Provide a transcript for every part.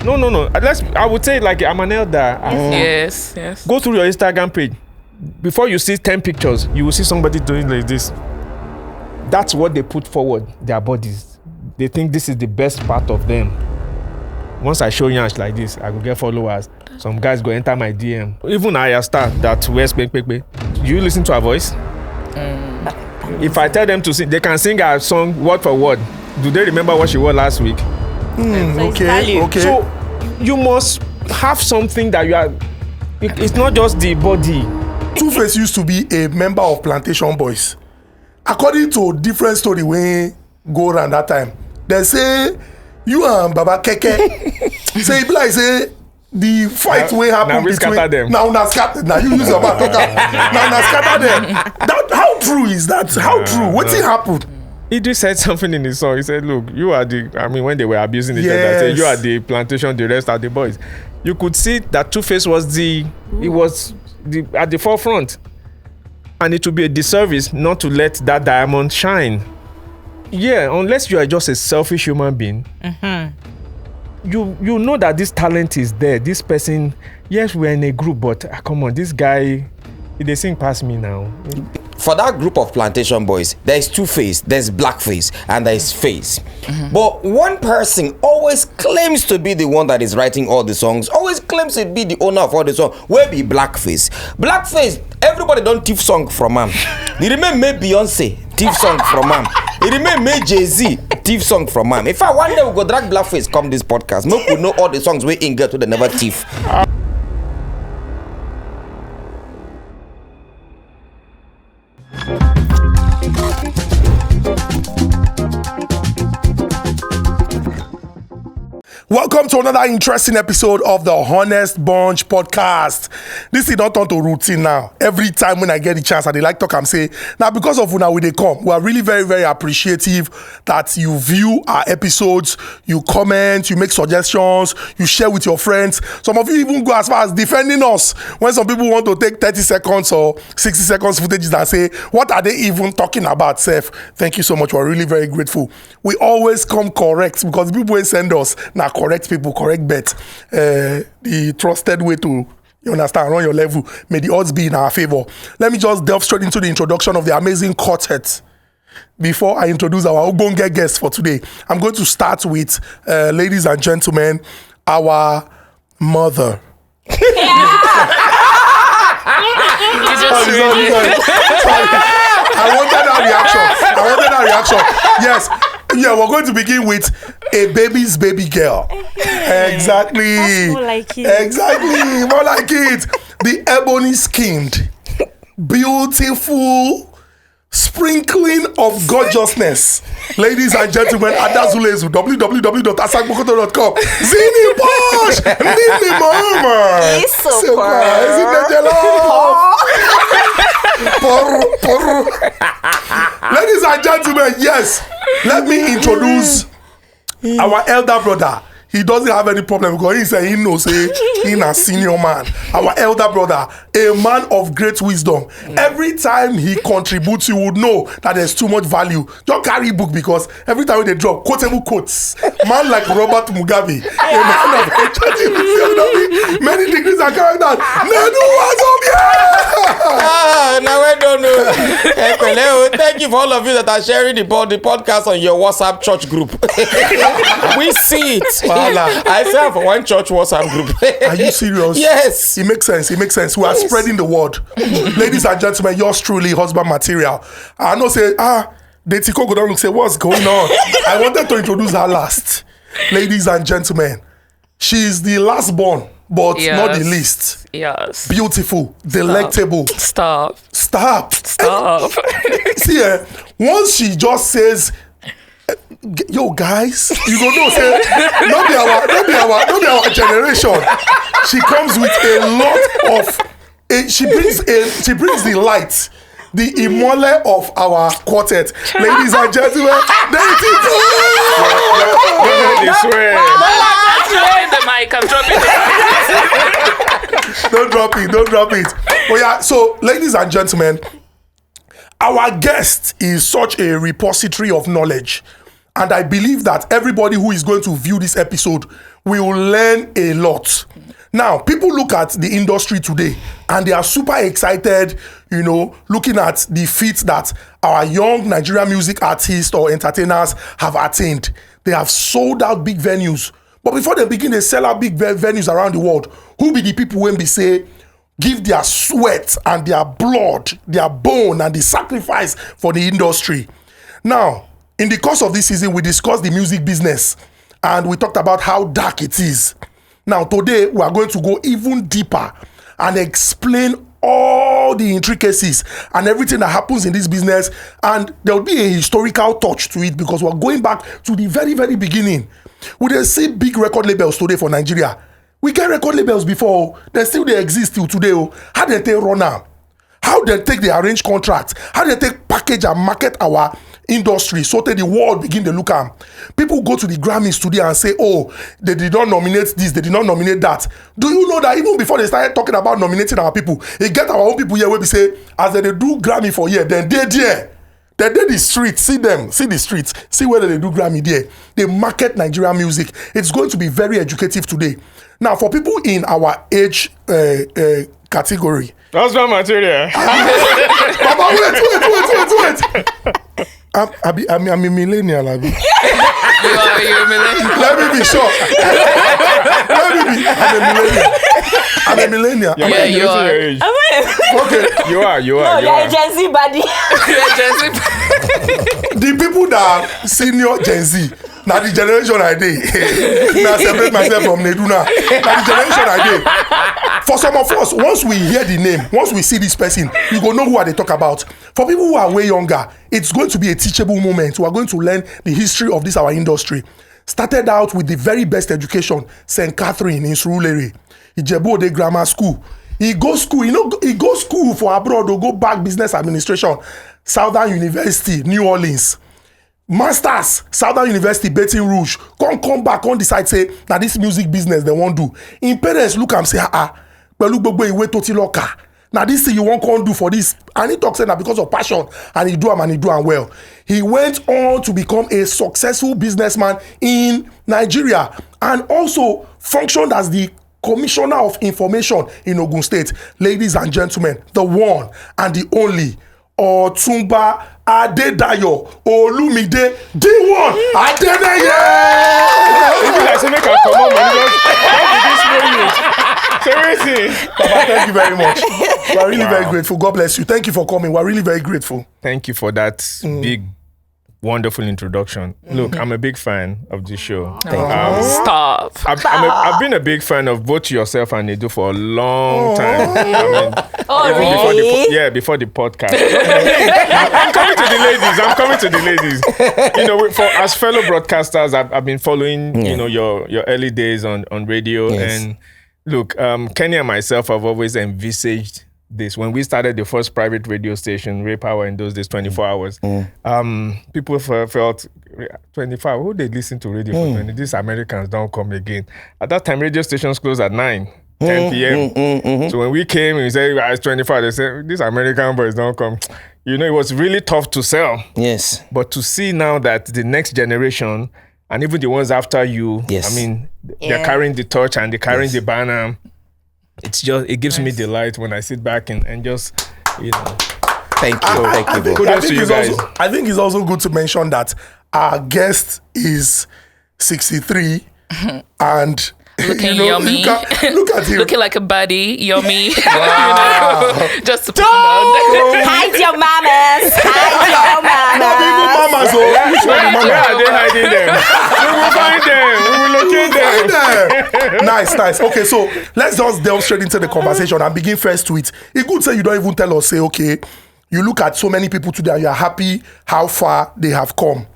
No. I would say like I'm an elder. Yes. Go through your Instagram page. Before you see 10 pictures, you will see somebody doing like this. That's what they put forward, their bodies. They think this is the best part of them. Once I show yansh like this, I will get followers. Some guys go enter my DM. Even Aya Star that wears pekpekpe. You listen to her voice? If I tell them to sing, they can sing her song word for word. Do they remember what she wore last week? Okay. So you must have something that you are. It's not just the body. Two-Face used to be a member of Plantation Boys. According to different story when go around that time, they say you and Baba Keke say it be like say the fight wey happen between now you use your mouth talk now scatter them. That how true is that? How true? Wetin happen? Idris said something in his song. He said, "Look, you are the." I mean, when they were abusing each other, said, "You are the plantation, the rest are the boys." You could see that Two-Face was at the forefront, and it would be a disservice not to let that diamond shine. Yeah, unless you are just a selfish human being, you know that this talent is there. This person, yes, we're in a group, but come on, this guy, they sing past me now. For that group of Plantation Boys, there's Two-Face, there's Blackface, and there's Face. But one person always claims to be the one that is writing all the songs, always claims to be the owner of all the songs. Where be Blackface? Blackface, everybody don't thief song from him. They remain make Beyonce thief song from him. It remain make Jay-Z thief song from him. In fact, one day we go drag Blackface come this podcast. Make we know all the songs we in get to the never thief. Welcome to another interesting episode of the Honest Bunch podcast. This is not turn to routine now. Every time when I get the chance, and they like talk and say, now because of when they come, we are really very, very appreciative that you view our episodes, you comment, you make suggestions, you share with your friends. Some of you even go as far as defending us when some people want to take 30 seconds or 60 seconds footages and say, what are they even talking about, Seth? Thank you so much. We're really very grateful. We always come correct because the people who send us now correct people, correct bet. The trusted way to, you understand, run your level. May the odds be in our favor. Let me just delve straight into the introduction of the amazing quartet. Before I introduce our Ogbonge guest for today, I'm going to start with, ladies and gentlemen, our mother. Sorry. I wanted that reaction. Yes. Yeah, we're going to begin with a baby's baby girl. Exactly. That's more like it. Exactly. More like it. The ebony skinned, beautiful, sprinkling of gorgeousness. Ladies and gentlemen, Adazulezu, www.asakbokoto.com. Zini Bosch! Nini Mama! He's so Ladies and gentlemen, yes, let me introduce our elder brother. He doesn't have any problem because he said he knows he's a senior man. Our elder brother, a man of great wisdom. Every time he contributes, you would know that there's too much value. Don't carry book because every time they drop quotable quotes, man like Robert Mugabe, a man of many degrees and character. Nedu, what's up here? Now I don't know. Thank you for all of you that are sharing the podcast on your WhatsApp church group. We see it. I serve for one church WhatsApp group. Are you serious? Yes. It makes sense. We are spreading the word. Ladies and gentlemen, yours truly, husband material. I know say, Deity Cole go down and say, what's going on? I wanted to introduce her last. Ladies and gentlemen, she is the last born, but not the least. Yes. Beautiful, delectable. Stop. See, once she just says, yo guys, you go know say not be our generation. She comes with a lot of she brings the light, the imole of our quartet. Ladies and gentlemen, Deity Cole. Don't drop it. Oh yeah, so ladies and gentlemen, our guest is such a repository of knowledge. And I believe that everybody who is going to view this episode we will learn a lot. Now, people look at the industry today and they are super excited, looking at the feats that our young Nigerian music artists or entertainers have attained. They have sold out big venues. But before they begin, they sell out big venues around the world. Who be the people when we say, give their sweat and their blood, their bone and the sacrifice for the industry? Now, in the course of this season, we discussed the music business and we talked about how dark it is. Now, today, we are going to go even deeper and explain all the intricacies and everything that happens in this business. And there will be a historical touch to it because we're going back to the very, very beginning. We didn't see big record labels today for Nigeria. We get record labels before. They exist till today. How did they run now? How they take the arrange contracts? How they take package and market our industry so that the world begin to look at? People go to the Grammys today and say, oh, they did not nominate this, they did not nominate that. Do you know that even before they started talking about nominating our people, they get our own people here where we say, as they do Grammy for here, then they there. They did the streets, see them, see the streets, see whether they do Grammy there. They market Nigerian music. It's going to be very educative today. Now, for people in our age category. That's not material. Papa, wait. I'm a millennial, Abi. You're a millennial. Let me be sure. I'm a millennial. Yeah, you are. Okay. You are. No, you're a Gen Z buddy. The people that are senior Gen Z, now the generation I did. Now I separate myself from Nedu now. Now the generation I did. For some of us, once we hear the name, once we see this person, you go know who are they talk about. For people who are way younger, it's going to be a teachable moment. We are going to learn the history of this our industry. Started out with the very best education, St. Catherine in Surulere, Ijebu-Ode Grammar School. He goes school for abroad to go back business administration, Southern University, New Orleans. Masters, Southern University, Baton Rouge. Come back, decide say, now this music business they won't do. In parents look and say, but look, now this thing you won't come do for this. And he talks that because of passion, and he do and well. He went on to become a successful businessman in Nigeria and also functioned as the Commissioner of Information in Ogun State. Ladies and gentlemen, the one and the only Otumba Dayo Olumide D1 Adeneye. Seriously. Papa, thank you very much. We are really very grateful. God bless you. Thank you for coming. We are really very grateful. Thank you for that big, wonderful introduction. Look, I'm a big fan of this show. Stop. I've been a big fan of both yourself and Nedu for a long time. Before the podcast. I'm coming to the ladies. As fellow broadcasters, I've been following, your early days on radio. Yes. And look, Kenny and myself have always envisaged this. When we started the first private radio station, Ray Power in those days, 24 hours, people felt 24 hours, who they listen to radio for 20? These Americans don't come again. At that time, radio stations closed at 10 p.m. So when we came and we said it's 24, they said, these American boys don't come. It was really tough to sell. Yes. But to see now that the next generation, and even the ones after you, Yes. They're carrying the torch and they're carrying the banner. It gives me delight when I sit back and just, Thank you, bro. Kudos to you guys. I think it's also good to mention that our guest is 63 and Looking yummy. Look at him. Looking like a buddy, yummy. Wow. Just to put him out. Hide your mamas. Hide your Not even mamas. mamas, oh. Which one the Where mama? are they hiding them? We will find them. We will locate them. Nice. Okay, so let's just delve straight into the conversation and begin first with it. Could say you don't even tell us, say, okay, you look at so many people today and you're happy how far they have come.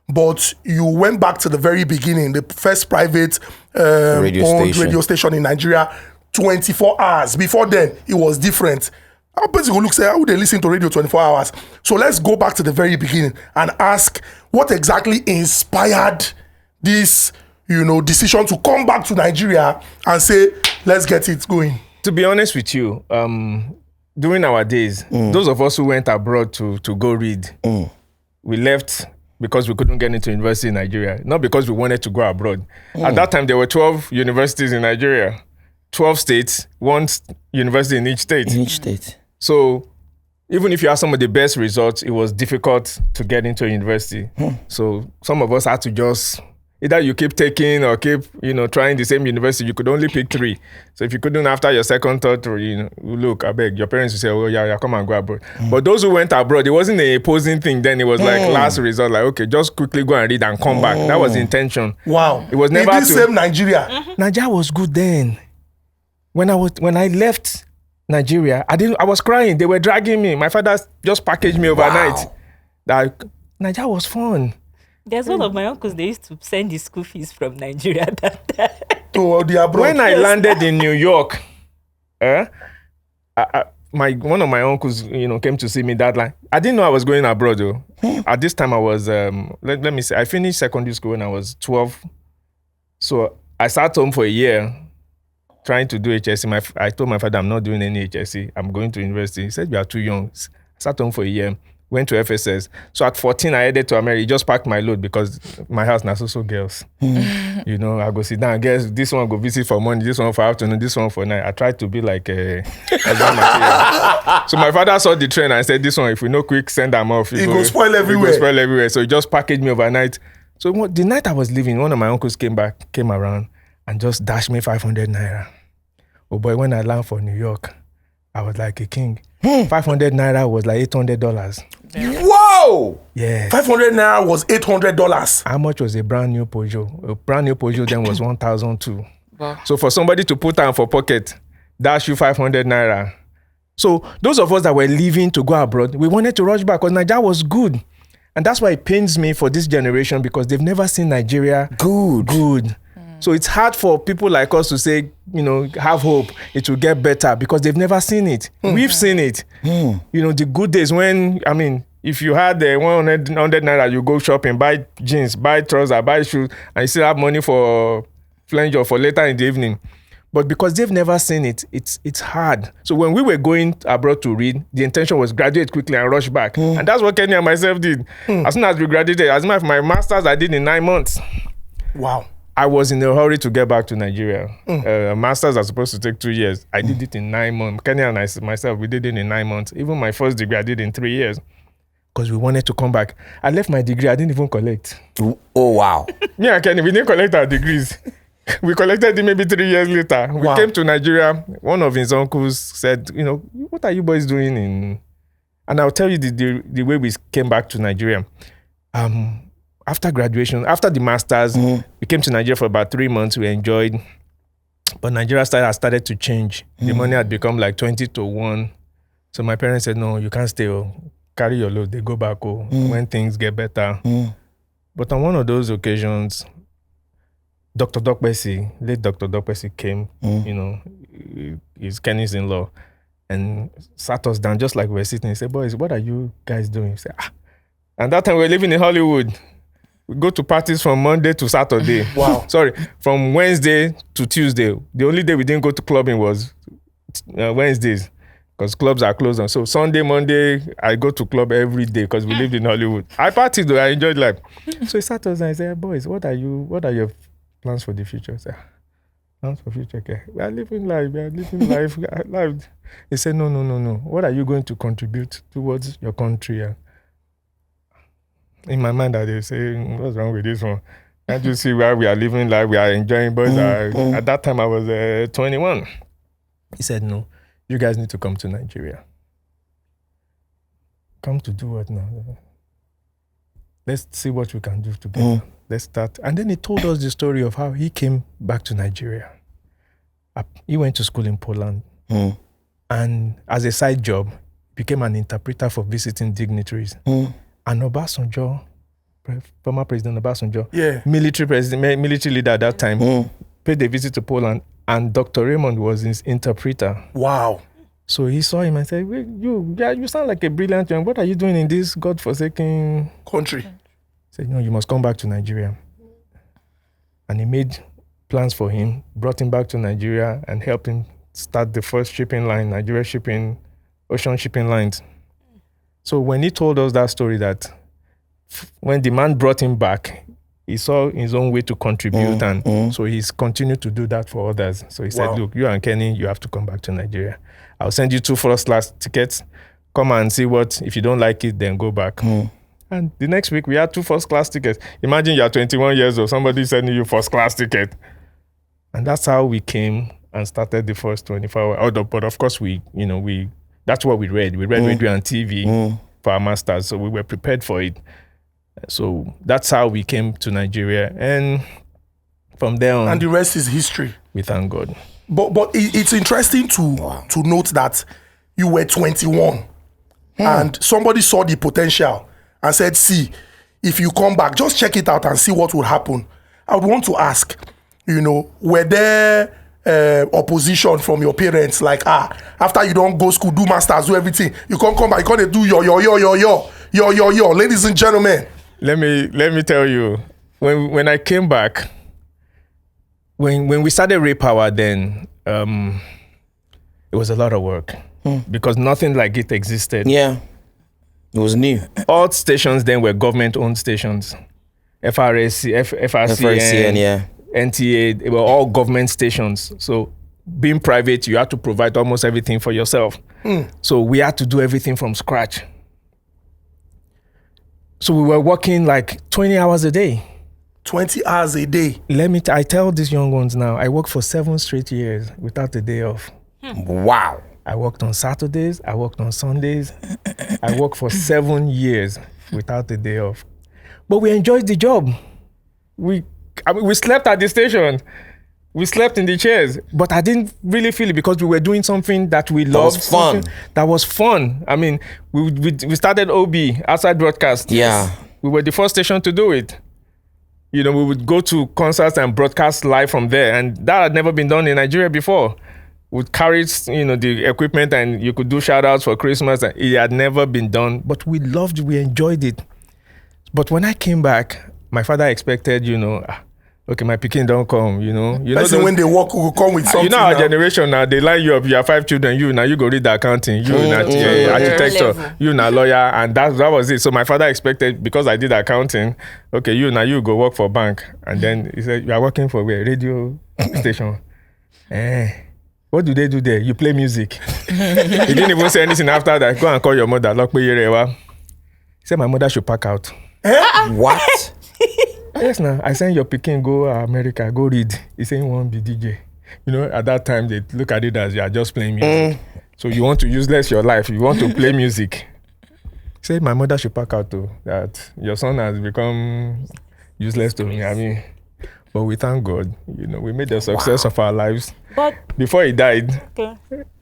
But you went back to the very beginning, the first private radio station in Nigeria, 24 hours. Before then, it was different. How people look say, how would they listen to radio 24 hours? So let's go back to the very beginning and ask what exactly inspired this, decision to come back to Nigeria and say, let's get it going. To be honest with you, during our days, those of us who went abroad to go read, we left because we couldn't get into university in Nigeria, not because we wanted to go abroad. At that time, there were 12 universities in Nigeria, 12 states, one university in each state. In each state. So even if you have some of the best results, it was difficult to get into a university. So some of us had to just, either you keep taking or keep, trying the same university. You could only pick 3. So if you couldn't after your second, third, look, I beg, your parents will say, oh yeah, come and go abroad. But those who went abroad, it wasn't an opposing thing then. It was like last resort, like, okay, just quickly go and read and come back. That was the intention. Wow. It was never in this same Nigeria. Nigeria was good then. When I left Nigeria, I was crying. They were dragging me. My father just packaged me overnight. That Nigeria was fun. There's one of my uncles, they used to send the school fees from Nigeria that time. To the abroad. When I landed in New York, one of my uncles, came to see me that line. I didn't know I was going abroad though. At this time I was, let me say, I finished secondary school when I was 12. So I sat home for a year trying to do HSC. I told my father, I'm not doing any HSC. I'm going to university. He said, you are too young. I sat home for a year. Went to FSS. So at 14, I headed to America. He just packed my load because my house now so girls. I go sit down. I guess this one go visit for morning, this one for afternoon, this one for night. I tried to be like a So my father saw the trend and said, this one, if we no quick send them off, it go spoil everywhere. So he just packaged me overnight. So the night I was leaving, one of my uncles came around and just dashed me 500 naira. Oh boy, when I landed for New York, I was like a king. 500 naira was like $800. Whoa! Yeah. 500 naira was $800. How much was a brand new Peugeot? A brand new Peugeot then was 1,002. Wow. So for somebody to put down for pocket, dash you 500 naira. So those of us that were leaving to go abroad, we wanted to rush back because Nigeria was good. And that's why it pains me for this generation because they've never seen Nigeria good. So it's hard for people like us to say, have hope, it will get better because they've never seen it. We've seen it. The good days when, if you had 100 naira, you go shopping, buy jeans, buy trousers, buy shoes, and you still have money for flange for later in the evening. But because they've never seen it, it's hard. So when we were going abroad to read, the intention was graduate quickly and rush back. And that's what Kenny and myself did. As soon as we graduated, as a matter of my master's, I did in 9 months. Wow. I was in a hurry to get back to Nigeria. Masters are supposed to take 2 years. I did it in 9 months. Kenny and myself, we did it in 9 months. Even my first degree, I did in 3 years. Because we wanted to come back. I left my degree, I didn't even collect. Oh, wow. Me and Kenny, we didn't collect our degrees. We collected it maybe 3 years later. We came to Nigeria. One of his uncles said, what are you boys doing in... And I'll tell you the way we came back to Nigeria. After graduation, after the masters, we came to Nigeria for about 3 months. We enjoyed, but Nigeria started to change. The money had become like 20-1. So my parents said, "No, you can't stay. Carry your load. They go back when things get better." But on one of those occasions, late Dr. Dokpesi came. He's Kenny's in-law, and sat us down just like we were sitting. He said, "Boys, what are you guys doing?" He said, And that time we were living in Hollywood. We go to parties from Monday to Saturday. Wow. Sorry, from Wednesday to Tuesday. The only day we didn't go to clubbing was Wednesdays because clubs are closed. And so Sunday, Monday, I go to club every day because we lived in Hollywood. I partied though, I enjoyed life. So he sat us and I said, "Boys, what are your plans for the future?" I said, "Plans for future? Okay. We are living life. Life." He said, No. What are you going to contribute towards your country? In my mind, I say, what's wrong with this one? Can't you see where we are living life? We are enjoying, but at that time I was 21. He said, "No, you guys need to come to Nigeria." Come to do what now? Let's see what we can do together. Let's start. And then he told us the story of how he came back to Nigeria. He went to school in Poland. And as a side job, became an interpreter for visiting dignitaries. And Obasanjo, former President Obasanjo, military leader at that time, paid a visit to Poland, and Dr. Raymond was his interpreter. Wow. So he saw him and said, you sound like a brilliant man. What are you doing in this godforsaken country? He said, "No, you must come back to Nigeria." And he made plans for him, brought him back to Nigeria and helped him start the first shipping line, Nigeria shipping, ocean shipping lines. So when he told us that story that when the man brought him back, he saw his own way to contribute, and so he's continued to do that for others. So he said, look, you and Kenny, you have to come back to Nigeria. I'll send you 2 first-class tickets. Come and see what, if you don't like it, then go back. And the next week, we had 2 first-class tickets. Imagine you're 21 years old, somebody sending you first-class ticket. And that's how we came and started the first 24 hours. But of course, that's what we read. We read radio and TV for our masters, so we were prepared for it. So that's how we came to Nigeria. And from there on... And the rest is history. We thank God. But it's interesting to note that you were 21 and somebody saw the potential and said, see, if you come back, just check it out and see what will happen. I would want to ask, were there opposition from your parents? Like, after you don't go school, do masters, do everything, you can't come back, you can't do yo. Ladies and gentlemen. Let me tell you, when I came back, when we started Ray Power, then it was a lot of work because nothing like it existed. Yeah, it was new. All stations then were government-owned stations. FRCN, yeah. NTA, they were all government stations. So being private, you had to provide almost everything for yourself. So we had to do everything from scratch. So we were working like 20 hours a day. 20 hours a day. I tell these young ones now, I worked for 7 straight years without a day off. Wow. I worked on Saturdays, I worked on Sundays. I worked for 7 years without a day off. But we enjoyed the job. We slept at the station. We slept in the chairs. But I didn't really feel it because we were doing something that we loved. That was fun. I mean, we started OB, outside broadcast. Yeah. We were the first station to do it. We would go to concerts and broadcast live from there. And that had never been done in Nigeria before. We'd carry, the equipment and you could do shout outs for Christmas. And it had never been done, but we loved it, we enjoyed it. But when I came back, my father expected, okay, my pikin don't come, When they walk, will come with something. Our generation now, they line you up, you have 5 children, you go read the accounting, architecture, you na lawyer, and that was it. So my father expected, because I did accounting, okay, you go work for bank. And then he said, you are working for where? Radio station. What do they do there? You play music. He didn't even say anything after that. Go and call your mother. He said my mother should pack out. What? Yes, now I send your pikin go America, go read. He said he won't be DJ. At that time they look at it as you are just playing music. So you want to useless your life. You want to play music. He said my mother should pack out too. That your son has become useless to me. I mean, but we thank God. We made a success of our lives. But before he died,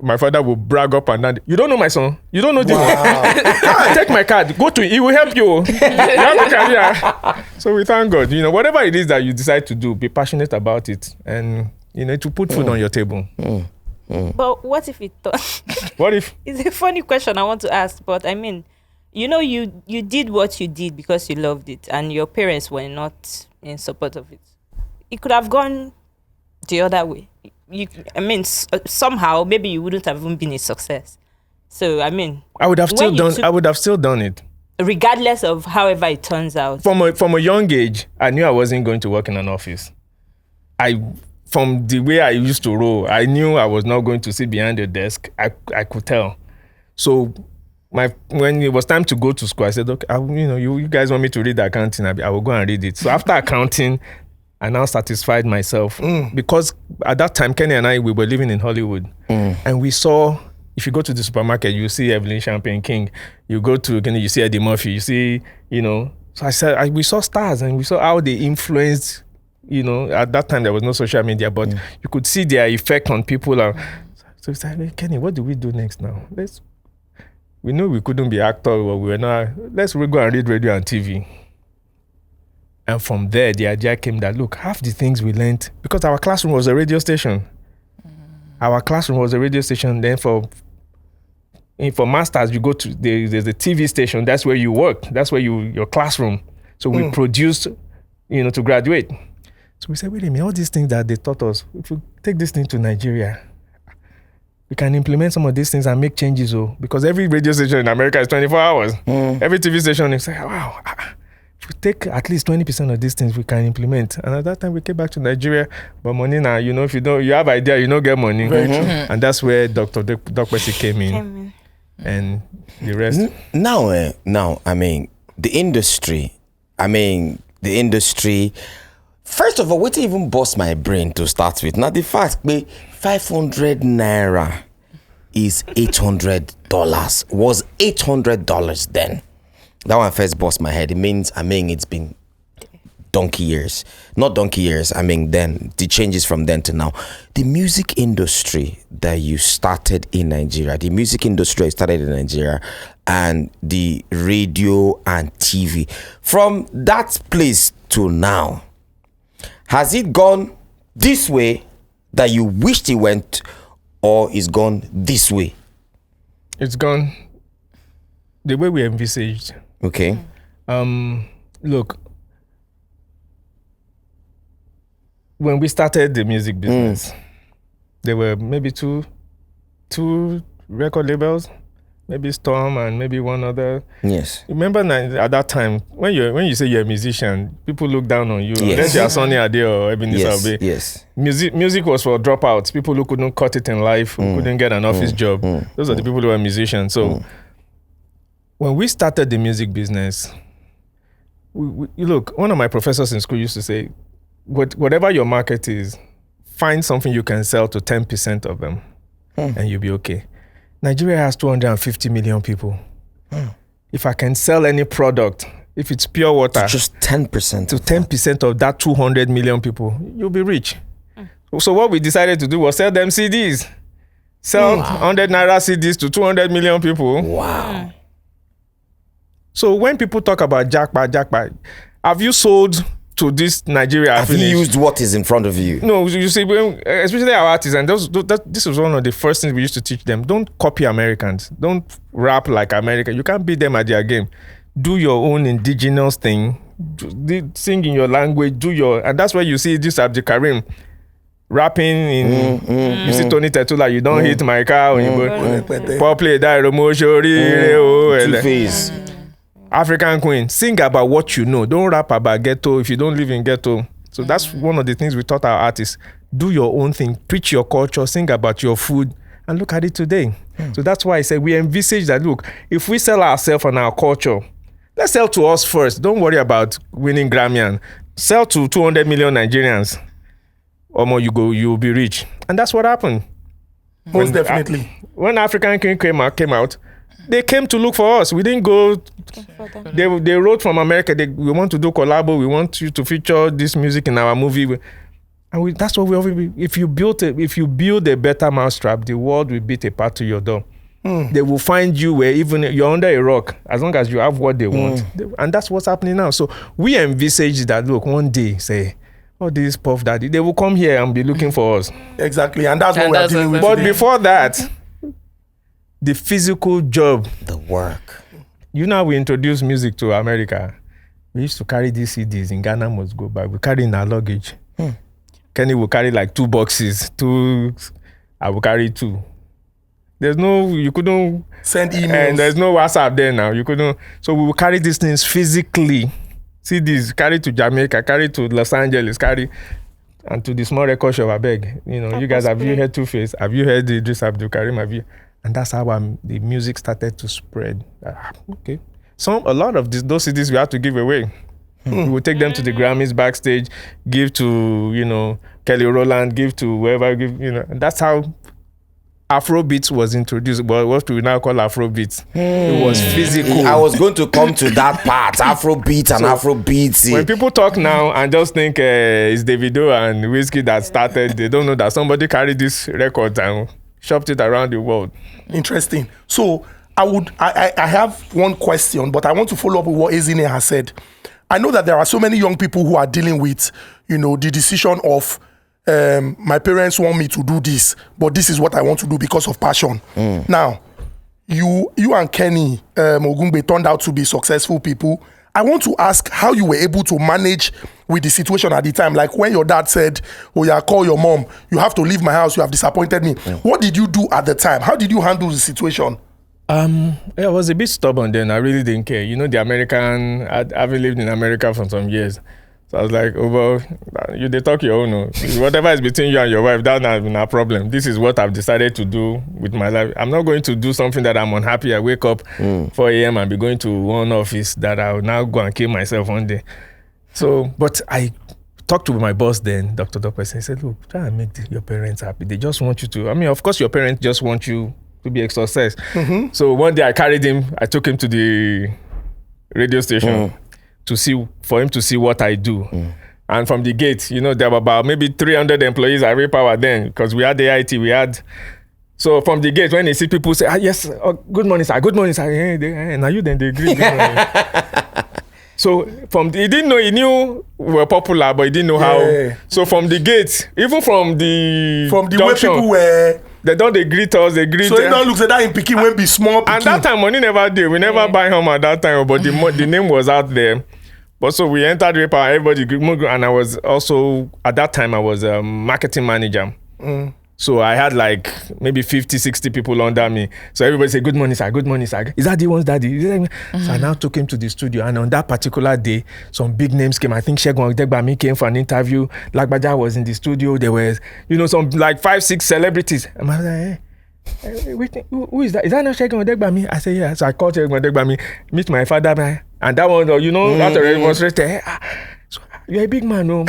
my father would brag up and down. You don't know my son. You don't know this. Wow. Take my card. Go to it. He will help you. You have a career. So we thank God. Whatever it is that you decide to do, be passionate about it, and to put food on your table. But what if it? What if? It's a funny question I want to ask, but I mean, you did what you did because you loved it, and your parents were not in support of it. It could have gone the other way. Somehow maybe you wouldn't have even been a success. So I would have still done it, regardless of however it turns out. From a young age, I knew I wasn't going to work in an office. From the way I used to roll, I knew I was not going to sit behind a desk. I could tell. So when it was time to go to school, I said, okay, you guys want me to read the accounting? I will go and read it. So after accounting, I now satisfied myself because at that time, Kenny and I, we were living in Hollywood, and we saw, if you go to the supermarket, you see Evelyn Champagne King, you go to, you see Eddie Murphy, you see, so I said, we saw stars and we saw how they influenced, at that time there was no social media, but you could see their effect on people. So we said, hey, Kenny, what do we do next now? We knew we couldn't be actors, but we were not, let's go and read radio and TV. And from there, the idea came that, look, half the things we learned, because our classroom was a radio station. Then for masters, you go to, there's a TV station. That's where you work. That's where your classroom. So we produced, to graduate. So we said, wait a minute, all these things that they taught us, if we take this thing to Nigeria, we can implement some of these things and make changes. Because every radio station in America is 24 hours. Every TV station is like, wow. take at least 20% of these things we can implement. And at that time, we came back to Nigeria. But money now, you know, if you don't, you have idea, you don't get money. Very true. And that's where Dr. Dokpesi came in. And the rest. Now, I mean, the industry. First of all, what even bust my brain to start with? Now, the fact that 500 naira is $800, was $800 then. That one first bust my head. It means, it's been donkey years. Not donkey years, then, the changes from then to now. The music industry that you started in Nigeria, and the radio and TV, from that place to now, has it gone this way that you wished it went, or is gone this way? It's gone the way we envisaged. Okay. Look, when we started the music business, there were maybe two record labels, maybe Storm and maybe one other. Yes. Remember at that time, when you say you're a musician, people look down on you. Yes. Unless you're Sonny Ade or Ebenezer Obey. Yes. Music was for dropouts, people who couldn't cut it in life, who couldn't get an office job. Those are the people who are musicians. So when we started the music business, we look, one of my professors in school used to say, whatever your market is, find something you can sell to 10% of them and you'll be okay. Nigeria has 250 million people. If I can sell any product, if it's pure water, just 10%. to 10% of that 200 million people, you'll be rich. So what we decided to do was sell them CDs. Sell 100 naira CDs to 200 million people. Wow. So when people talk about jackpot, have you sold to this Nigeria? Have you used what is in front of you? No, you see, especially our artists, and this was one of the first things we used to teach them. Don't copy Americans. Don't rap like America. You can't beat them at their game. Do your own indigenous thing. Sing in your language. And that's why you see this Abdul Karim rapping in. You see Tony Tetula. You don't hit my car. Pop play that Two-Face. African Queen, sing about what you know. Don't rap about ghetto if you don't live in ghetto. So that's one of the things we taught our artists. Do your own thing, preach your culture, sing about your food, and look at it today. So that's why I said we envisage that, look, if we sell ourselves and our culture, let's sell to us first. Don't worry about winning Grammy and sell to 200 million Nigerians. Or more you'll be rich. And that's what happened. Most definitely. When African King came out, they came to look for us. We didn't go. They wrote from America. We want to do collabo. We want you to feature this music in our movie. And that's what we always. If you build a better mousetrap, the world will beat a path to your door. They will find you where even you're under a rock, as long as you have what they want. And that's what's happening now. So we envisage that. Look, one day, say, this Puff Daddy, they will come here and be looking for us. Exactly, and that's what we're dealing with. But before that, the physical job, the work. You know, we introduced music to America. We used to carry these CDs in Ghana, must go back. We carry in our luggage. Kenny will carry like 2 boxes. I will carry 2. You couldn't send emails. And there's no WhatsApp there now. You couldn't. So we will carry these things physically. CDs, carry to Jamaica, carry to Los Angeles, and to the small record shop, I beg. You guys, have you heard Two-Face? Have you heard Idris Abdul Karim? And that's how the music started to spread. Okay. A lot of those CDs we had to give away. We would take them to the Grammys backstage, give to, Kelly Rowland, give to whoever, and that's how Afrobeats was introduced. But what we now call Afrobeats. It was physical. I was going to come to that part. Afrobeats and Afrobeats. When people talk now and just think it's Davido and Whiskey that started, they don't know that somebody carried this record and shopped it around the world. Interesting. So I have one question, but I want to follow up with what Adeneye has said. I know that there are so many young people who are dealing with, the decision of my parents want me to do this, but this is what I want to do because of passion. Now, you and Kenny Ogungbe turned out to be successful people. I want to ask how you were able to manage with the situation at the time. Like when your dad said, call your mom, you have to leave my house, you have disappointed me. What did you do at the time? How did you handle the situation? I was a bit stubborn then. I really didn't care. You know, the American, I've lived in America for some years. So I was like, oh, well, they talk your own. Whatever is between you and your wife, that's not a problem. This is what I've decided to do with my life. I'm not going to do something that I'm unhappy. I wake up 4 a.m. and be going to one office that I will now go and kill myself one day. So, but I talked to my boss then, Dr. Dokpesi. He said, look, try and make your parents happy. They just want you to, of course, your parents just want you to be a success. So one day I carried him, I took him to the radio station for him to see what I do. And from the gate, there were about maybe 300 employees at Power then, because we had the IT, so from the gate, when they see people say, yes, good morning, sir, hey, now you then they agree. So he didn't know, he knew we were popular, but he didn't know how. So from the gate, even from the junction, way people were, they greet us, they greet. So it don't look like that in Peking when be small Peking. And that time money never did. We never buy home at that time, but the name was out there. But so we entered Repa, everybody, and I was also, at that time, I was a marketing manager. So I had like maybe 50, 60 people under me. So everybody said, good morning, sir, good morning, sir. Is that the one's daddy? So I now took him to the studio. And on that particular day, some big names came. I think Shegun Odegbami came for an interview. Lagbaja was in the studio. There was, some like 5, 6 celebrities. And I was like, wait, who is that? Is that not Shegun Odegbami? I said, yeah. So I called Shegun Odegbami, meet my father. And that one, that already was straight. You're a big man, no?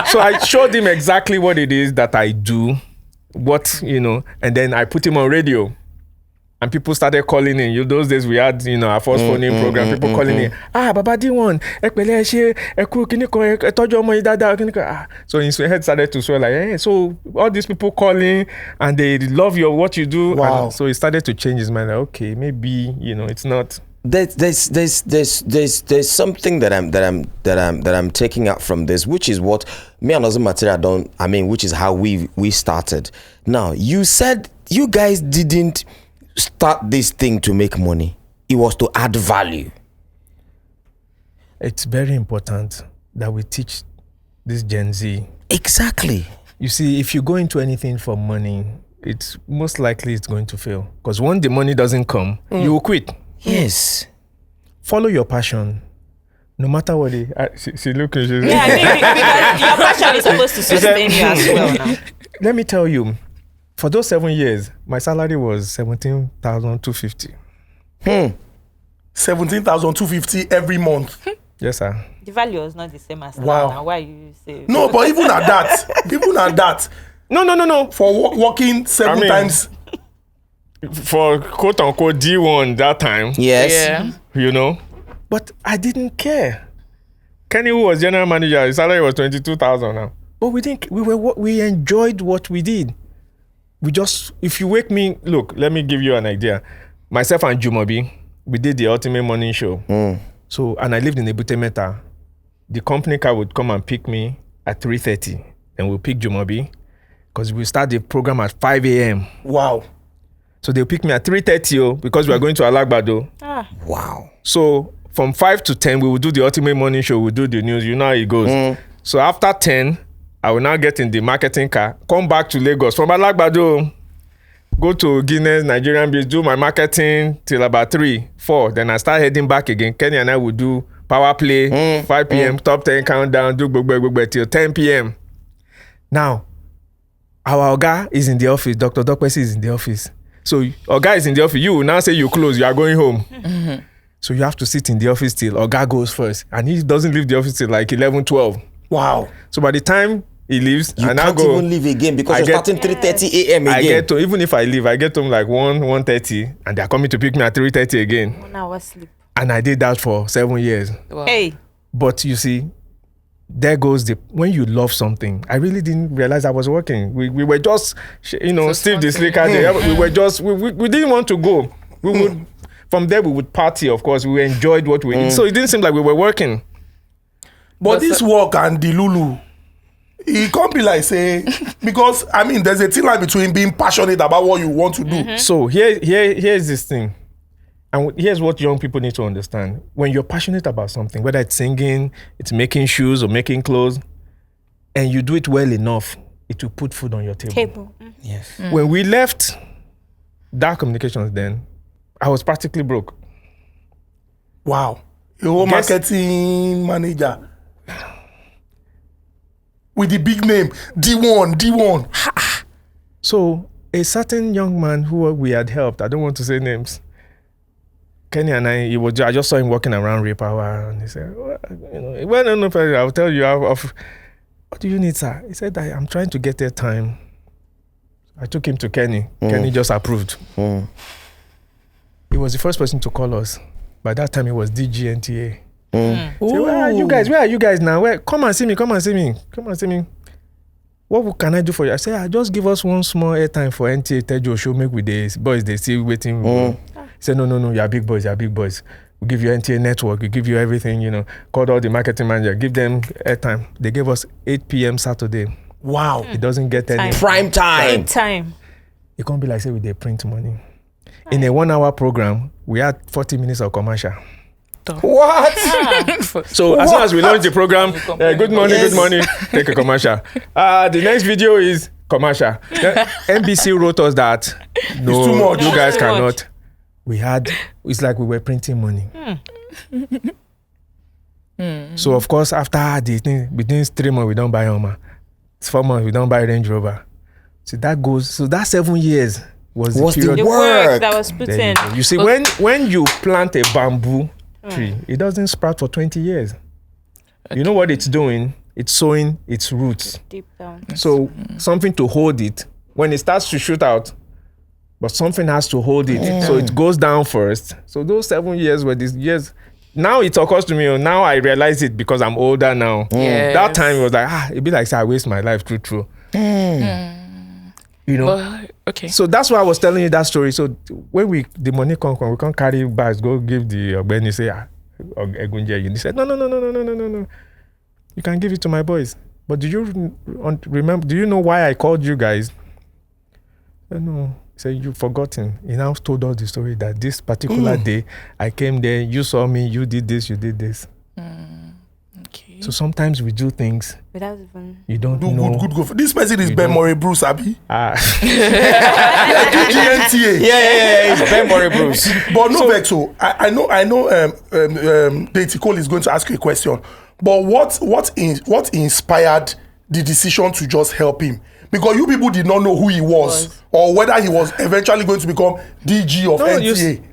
So I showed him exactly what it is that I do, and then I put him on radio. And people started calling in. Those days we had, our first phone-in program. People calling in. Baba D1. So his head started to swell like, hey. So all these people calling and they love what you do. Wow. And so he started to change his mind. Like, okay, maybe, it's not. There's something that I'm taking out from this, which is what me and Ozzy which is how we started. Now, you said you guys didn't start this thing to make money. It was to add value. It's very important that we teach this Gen Z. Exactly. You see, if you go into anything for money, it's most likely it's going to fail. Because when the money doesn't come, you will quit. Yes. Follow your passion. No matter what she looking. She's because your passion is supposed to sustain you as well now. Let me tell you, for those 7 years, my salary was 17,250. 17,250 every month. Yes, sir. The value was not the same as Wow. now. Why you say? No, but even at that. No. For working 7 times. For quote unquote D1 that time. Yes. Yeah. But I didn't care. Kenny, who was general manager, his salary was 22,000 now. But we didn't. We enjoyed what we did. If you wake me, look, let me give you an idea. Myself and Jumobi, we did the Ultimate Morning Show. So, and I lived in Ebute Metta. The company car would come and pick me at 3:30, and we'll pick Jumobi because we start the program at 5 a.m. Wow. So they'll pick me at 3:30 because we are going to Alagbado. Wow. So from 5 to 10, we will do the Ultimate Morning Show. We'll do the news. You know how it goes. So after 10, I will now get in the marketing car, come back to Lagos. From Alagbado, go to Guinness, Nigerian Beach, do my marketing till about 3, 4. Then I start heading back again. Kenny and I will do power play, 5 p.m., top 10 countdown, do till 10 p.m. Now, our Oga is in the office. Dr. Dokpesi is in the office. So Oga is in the office. You will now say you close. You are going home. So you have to sit in the office till Oga goes first. And he doesn't leave the office till like 11, 12. Wow. So by the time he leaves, you and can't even leave again because you're starting 3:30 a.m. again. I get home, even if I leave, I get home like 1:30, and they're coming to pick me at 3:30 again. 1 hour sleep. And I did that for 7 years. Wow. Hey. But you see, there goes when you love something. I really didn't realize I was working. We were just, Steve the Slicker. We were just, we didn't want to go. We would, from there we would party, of course. We enjoyed what we did. So it didn't seem like we were working. But this work and the Lulu, it can't be like say, because there's a thin line between being passionate about what you want to do. So here's this thing. And here's what young people need to understand. When you're passionate about something, whether it's singing, it's making shoes or making clothes, and you do it well enough, it will put food on your table. Yes. When we left That communications then, I was practically broke. Wow. Your Guess- marketing manager. With the big name, D1. So a certain young man who we had helped, I don't want to say names, Kenny and I just saw him walking around Rape Hour, and he said, well, no, I'll tell you, what do you need, sir? He said, I'm trying to get there time. I took him to Kenny. Kenny just approved. He was the first person to call us. By that time, it was DGNTA. Say, where are you guys? Where are you guys now? Come and see me. What can I do for you? I said, just give us one small airtime for NTA Tejo show. Make with the boys, they still waiting. He said, no, you're big boys. We give you NTA network. We give you everything, Called all the marketing manager. Give them airtime. They gave us 8 p.m. Saturday. Wow. It doesn't get any. Prime time. It can't be like, say, with the print money. In a 1 hour program, we had 40 minutes of commercial. What? So as soon as we launch the program, good morning, take a commercial. The next video is commercial. NBC wrote us that no, too much. you guys Too much. cannot. It's like we were printing money. So of course, after the thing, within 3 months we don't buy Hummer. It's 4 months we don't buy Range Rover. So that 7 years was the period. The Work. work that was put There in. you go. You see, when you plant a bamboo tree, it doesn't sprout for 20 years. You know what it's doing? It's sowing its roots. Deep down. So something to hold it. When it starts to shoot out, but something has to hold it. So it goes down first. So those 7 years were these years. Now it occurs to me, now I realize it because I'm older now. Yes. That time it was like, it'd be like, say, I waste my life true. But, okay. So that's why I was telling you that story. So when the money come, we can't carry bags, go give the Ogbeni, say, Egunje. He said, no. You can give it to my boys. But do you remember, do you know why I called you guys? No. He said, you've forgotten. He now told us the story that this particular day, I came there, you saw me, you did this. Okay. So sometimes we do things Without even. you don't Do know. good. This person is You Ben don't- Murray Bruce, Abi. Yeah, DGNTA. Yeah. It's Ben Murray Bruce. But no, Vexo, I know Deity Cole is going to ask you a question. But what inspired the decision to just help him? Because you people did not know who he was or whether he was eventually going to become DG of NTA.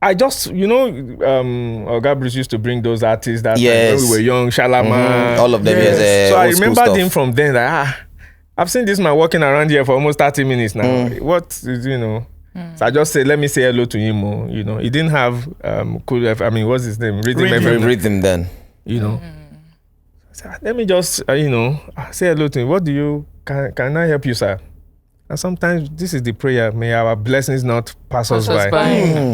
I just, Oga Bruce used to bring those artists that Yes. when we were young, Shalama. All of them, yes, So I old school remembered stuff. him from then. Like, I've seen this man walking around here for almost 30 minutes now. What is, So I just said, let me say hello to him. He didn't have, what's his name? Rhythm then. So let me just, say hello to him. Can I help you, sir? And sometimes this is the prayer, may our blessings not pass us by.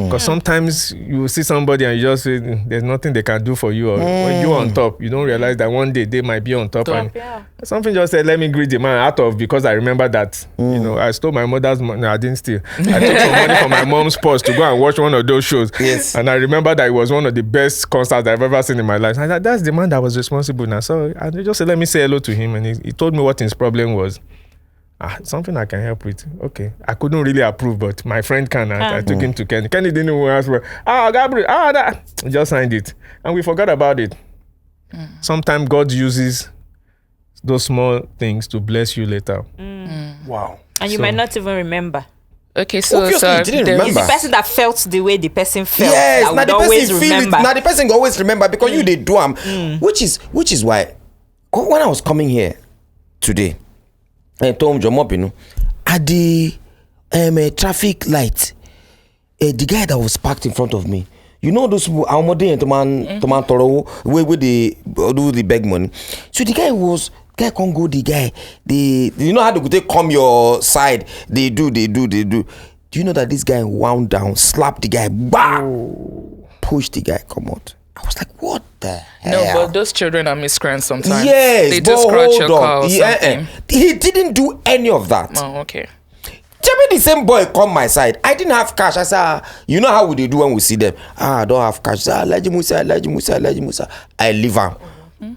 Because sometimes you will see somebody and you just say, there's nothing they can do for you. Or when you're on top, you don't realize that one day they might be on top. And something just said, let me greet the man out of, because I remember that, I stole my mother's money. No, I didn't steal. I took some money from my mom's purse to go and watch one of those shows. Yes. And I remember that it was one of the best concerts I've ever seen in my life. And I thought, that's the man that was responsible now. So I just said, let me say hello to him. And he told me what his problem was. Something I can help with. Okay. I couldn't really approve, but my friend can. I took him to Kenny. Kenny didn't even ask for, Gabriel, that. He just signed it. And we forgot about it. Sometimes God uses those small things to bless you later. Wow. And you might not even remember. Okay, so Obviously, you didn't there- remember. It's the person that felt the way the person felt. Yes, that now would the always person feel it. remember. Now the person go always remember because you they do them. Which is why when I was coming here today, I told him, at the traffic light, the guy that was parked in front of me, those people, to man toro where they do the beg money. So the guy can't go. The guy, you know how they come your side. They do. Do you know that this guy wound down, slapped the guy, pushed the guy, come out. I was like, what the hell? No, but those children are miscreants sometimes. Yes, They but just scratch hold your car on. or something. He didn't do any of that. Oh, okay. Tell me the same boy come my side. I didn't have cash. I said, you know how would they do when we see them? I don't have cash. I said, Alhaji Musa. I leave him.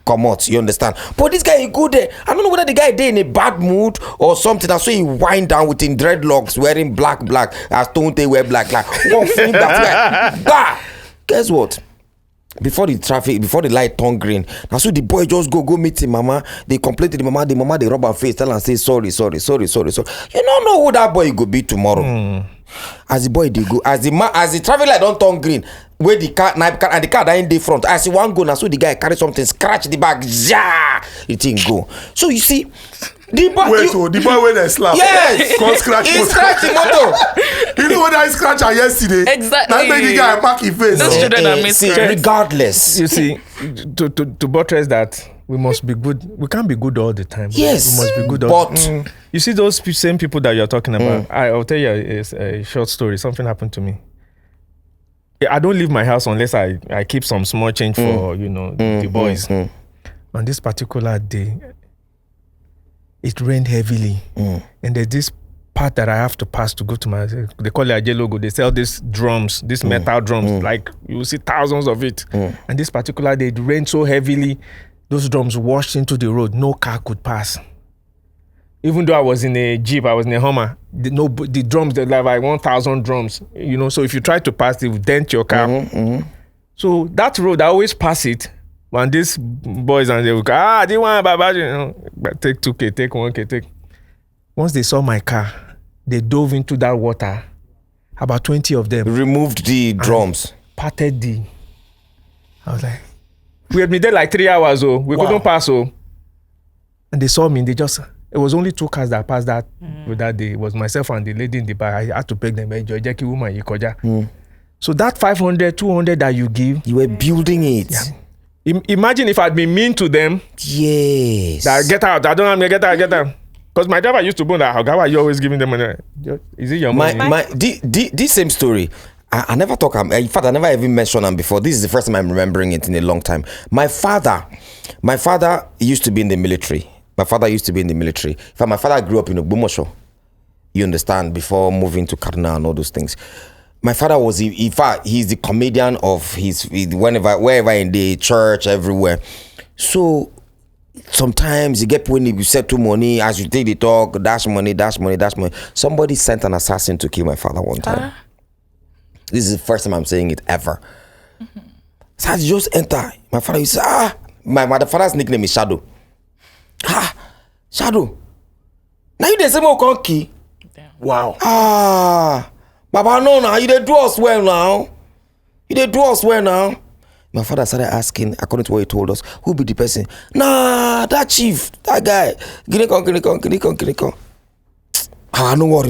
come out, you understand? But this guy, he go there. I don't know whether the guy there in a bad mood or something. That's why he wind down with him dreadlocks, wearing black. As don't they wear black? Like one thing that guy. Bah! Guess what? Before the light turn green, now so the boy just go meet him mama. They complain to the mama they rub her face, tell and say sorry. You don't know who that boy go be tomorrow. As the boy they go, as the traffic light don't turn green, where the car and the car in the front. As he want go, now so the guy carry something, scratch the back, yeah, the thing go. So you see. The boy when they slap. Yes. Can't scratch he scratch the motor. You know what I scratch her yesterday? Exactly. Now make the guy mark his face. Those children are see, miscreants. regardless. You see, to buttress that, we must be good. We can't be good all the time. Yes. We must be good all the time. You see those same people that you're talking about. I'll tell you a short story. Something happened to me. I don't leave my house unless I keep some small change for, the boys. On this particular day, it rained heavily. And there's this part that I have to pass to go to my, they call it a logo. They sell these drums, these metal drums, like you will see thousands of it. And this particular day, it rained so heavily, those drums washed into the road. No car could pass. Even though I was in a Jeep, I was in a Hummer, the drums, they're like 1,000 drums, so if you try to pass, it will dent your car. So that road, I always pass it. And these boys, and they will go, they want but take 2K, take 1K, take. Once they saw my car, they dove into that water. About 20 of them. Removed the drums. Parted the. I was like, we had been there like 3 hours, we couldn't pass, And they saw me, it was only 2 cars that passed that with that day. It was myself and the lady in the back. I had to beg them, Jackie woman, So that 500, 200 that you give. You were building it. Yeah. Imagine if I'd been mean to them. Yes. That get out. I don't want to get out. Because my driver used to boom that. How are you always giving them money? Is it your money? This same story. I never talk. In fact, I never even mentioned them before. This is the first time I'm remembering it in a long time. My father used to be in the military. In fact, my father grew up in Ogbomoso. You understand? Before moving to Kaduna and all those things. My father was, in fact, he's the comedian of wherever in the church, everywhere. So sometimes you get when you settle money, as you take the talk, dash money. Somebody sent an assassin to kill my father one time. This is the first time I'm saying it ever. So I just enter. My father used to say, my father's nickname is Shadow. Shadow. Now you the same old conky. Wow. Baba, no, now you do us well now. My father started asking, according to what he told us, who be the person? Nah, that chief, that guy. Ginikon. No worry,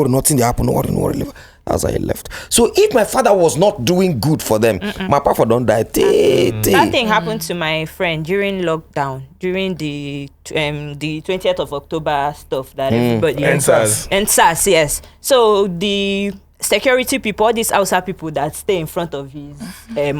nothing happen, no worry. As I left. So if my father was not doing good for them, my papa don't die. That thing happened to my friend during lockdown, during the 20th of October stuff that everybody NSAS, yes. So the security people, all these outside people that stay in front of his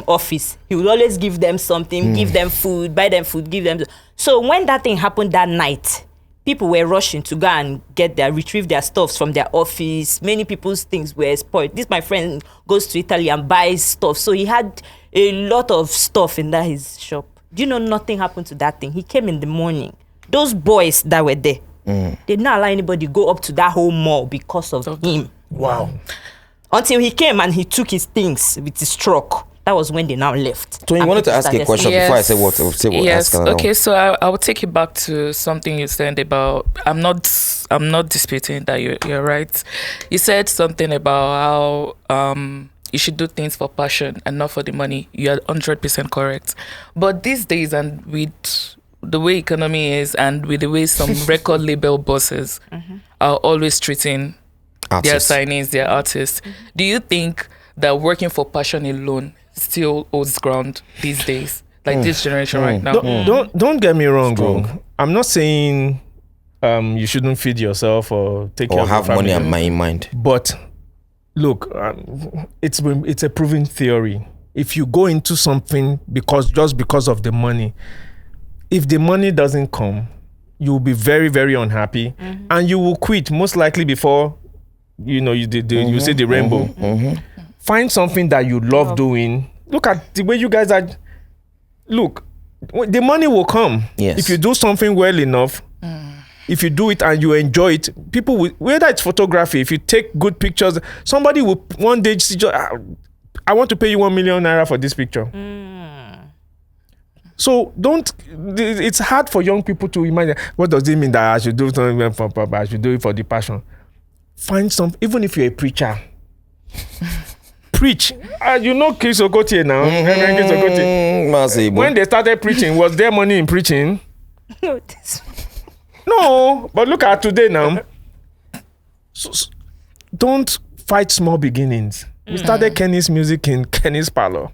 office, he would always give them something, give them food, buy them food, give them. So when that thing happened that night, people were rushing to go and retrieve their stuffs from their office. Many people's things were spoiled. This my friend goes to Italy and buys stuff. So he had a lot of stuff in his shop. Do you know nothing happened to that thing? He came in the morning. Those boys that were there, they did not allow anybody go up to that whole mall because of him. Wow. Until he came and he took his things with his truck. That was when they now left. So you wanted to ask a question before I say what? Yes. Okay. So I will take you back to something you said about. I'm not disputing that you're right. You said something about how you should do things for passion and not for the money. You are 100% correct. But these days, and with the way economy is, and with the way some record label bosses are always treating artists. Their signees, their artists, do you think that working for passion alone still holds ground these days, like this generation right now? Don't get me wrong, bro. I'm not saying you shouldn't feed yourself or take care of have your family, money in mind. But look, it's a proven theory. If you go into something just because of the money, if the money doesn't come, you'll be very, very unhappy, and you will quit most likely before you see the rainbow. Find something that you love doing. Look at the way you guys are. Look, the money will come. Yes. If you do something well enough, if you do it and you enjoy it, people will, whether it's photography, if you take good pictures, somebody will one day see, I want to pay you 1 million naira for this picture. So it's hard for young people to imagine, what does it mean that I should do something for, I should do it for the passion? Find some, even if you're a preacher, preach. You know Chris Okotie now. Chris Okotie. When they started preaching, was there money in preaching? No, but look at today now. So, don't fight small beginnings. We started Kenny's music in Kenny's parlor.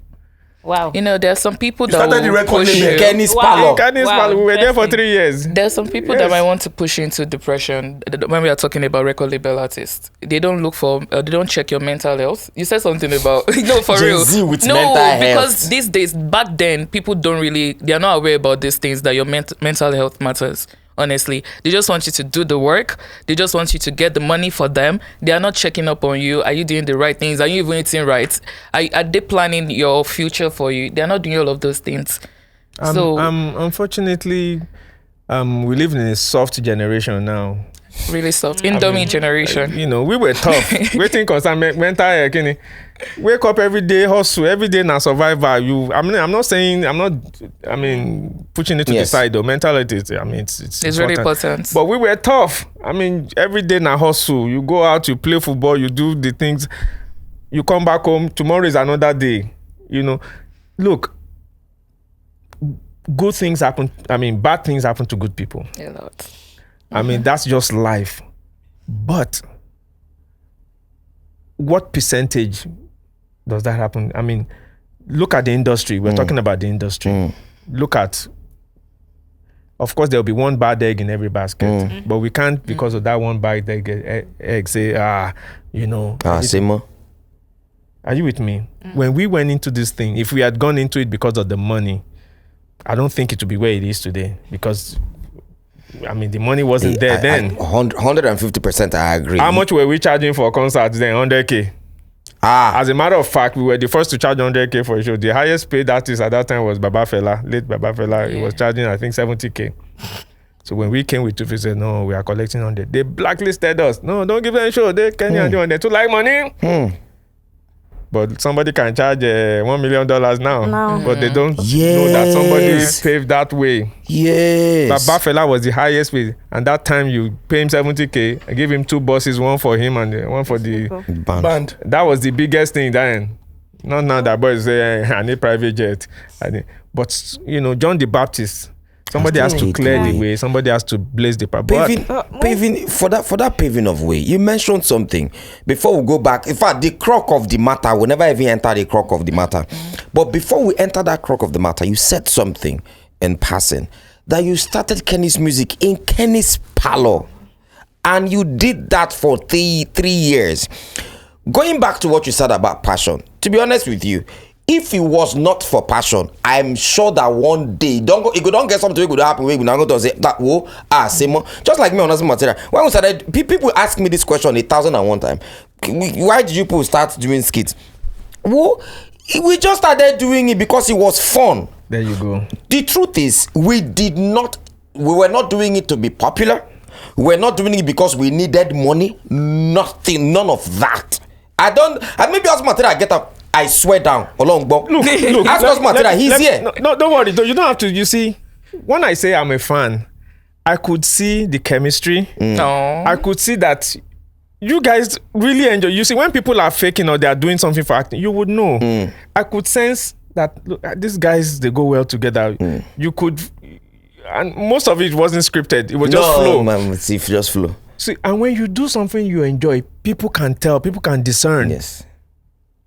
Wow. You know, there are some people that started the will record push label. you. Kenny's Wow. parlor. Kenny's parlor. We were there for 3 years. There are some people that might want to push you into depression when we are talking about record label artists. They don't look for, they don't check your mental health. You said something about, no, for Gen real. Z with No, mental because health. these days, back then, people don't really, they are not aware about these things, that your mental health matters. Honestly, they just want you to do the work. They just want you to get the money for them. They are not checking up on you. Are you doing the right things? Are you even eating right? Are they planning your future for you? They are not doing all of those things. So Unfortunately, we live in a soft generation now. really soft. Indomie generation. You know, we were tough. Waiting concern mental health. Kenny. Wake up every day, hustle every day now, survivor. I'm not saying, pushing it to the side though. Mental health is, it's really important. But we were tough. Every day now hustle. You go out, you play football, you do the things. You come back home. Tomorrow is another day. You know, look. Good things happen. Bad things happen to good people. A lot. That's just life. But what percentage does that happen? Look at the industry. We're talking about the industry. Look at, of course, there'll be one bad egg in every basket, but we can't, because of that one bad egg, say, Simo. Are you with me? When we went into this thing, if we had gone into it because of the money, I don't think it would be where it is today, because the money wasn't there then. 150% I agree. How much were we charging for concerts then? 100K. As a matter of fact, we were the first to charge 100K for a show. The highest paid artist at that time was Baba Fela, late Baba Fela. He was charging, I think, 70K. So when we came with Tufi, said, no, we are collecting 100. They blacklisted us. No, don't give them a show. They can't they too like money. But somebody can charge $1 million now. But they don't know that somebody paved that way. Yes. Baba Fela was the highest paid. And that time you pay him 70K. I give him 2 buses, one for him and one for the Band. That was the biggest thing then. Not now that boys say, I need private jet. But, John the Baptist, somebody has to clear the way. Somebody has to blaze the path. Paving for that paving of way. You mentioned something before we go back. In fact, the crock of the matter. We never even enter the crock of the matter. But before we enter that crock of the matter, you said something in passing that you started Kenny's music in Kenny's parlor, and you did that for three years. Going back to what you said about passion, to be honest with you, if it was not for passion, I'm sure that one day you don't get something we could happen. We not going to say that Simo. Just like me on Nazi material. When we started, people ask me this question 1,001 times. Why did you people start doing skits? Well, we just started doing it because it was fun. There you go. The truth is, we were not doing it to be popular. We were not doing it because we needed money. Nothing, none of that. Maybe as material get up. I swear down. Look. Ask us material. He's here. No, don't worry. You don't have to. You see, when I say I'm a fan, I could see the chemistry. No. I could see that you guys really enjoy. You see, when people are faking or they are doing something for acting, you would know. I could sense that, look, these guys, they go well together. You could, and most of it wasn't scripted. It was just flow. Man, it's just flow. See, and when you do something you enjoy, people can tell, people can discern. Yes.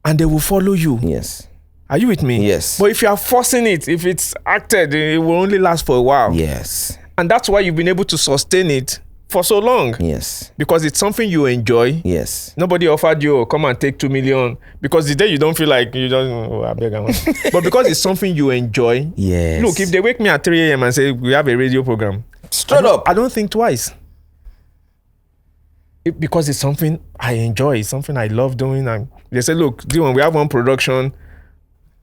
And they will follow you. Yes. Are you with me? Yes. But if you are forcing it, if it's acted, it will only last for a while. Yes. And that's why you've been able to sustain it for so long. Yes. Because it's something you enjoy. Yes. Nobody offered you, come and take 2 million. Because the day you don't feel like you don't, I beg. But because it's something you enjoy. Yes. Look, if they wake me at 3 a.m. and say, we have a radio program. Straight up. I don't think twice. Because it's something I enjoy. It's something I love doing. And they say, look, Dion, we have one production.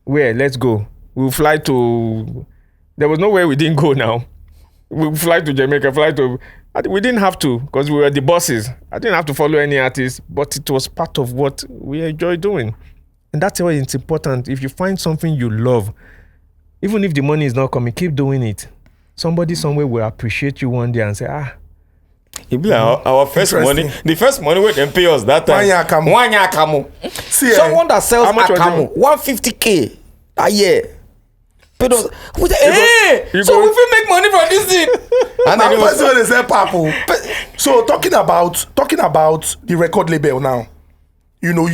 Where? Let's go. We'll fly to There was nowhere we didn't go now. We fly to Jamaica, we didn't have to because we were the bosses. I didn't have to follow any artist, but it was part of what we enjoy doing. And that's why it's important. If you find something you love, even if the money is not coming, keep doing it. Somebody somewhere will appreciate you one day and say, it be like our first money. The first money we can pay us that time. Wanya Akamu. See, someone that sells how much Akamu, 150K a year. But so we feel make money from this thing. And then that's what they say, Papu. So talking about the record label now, you know,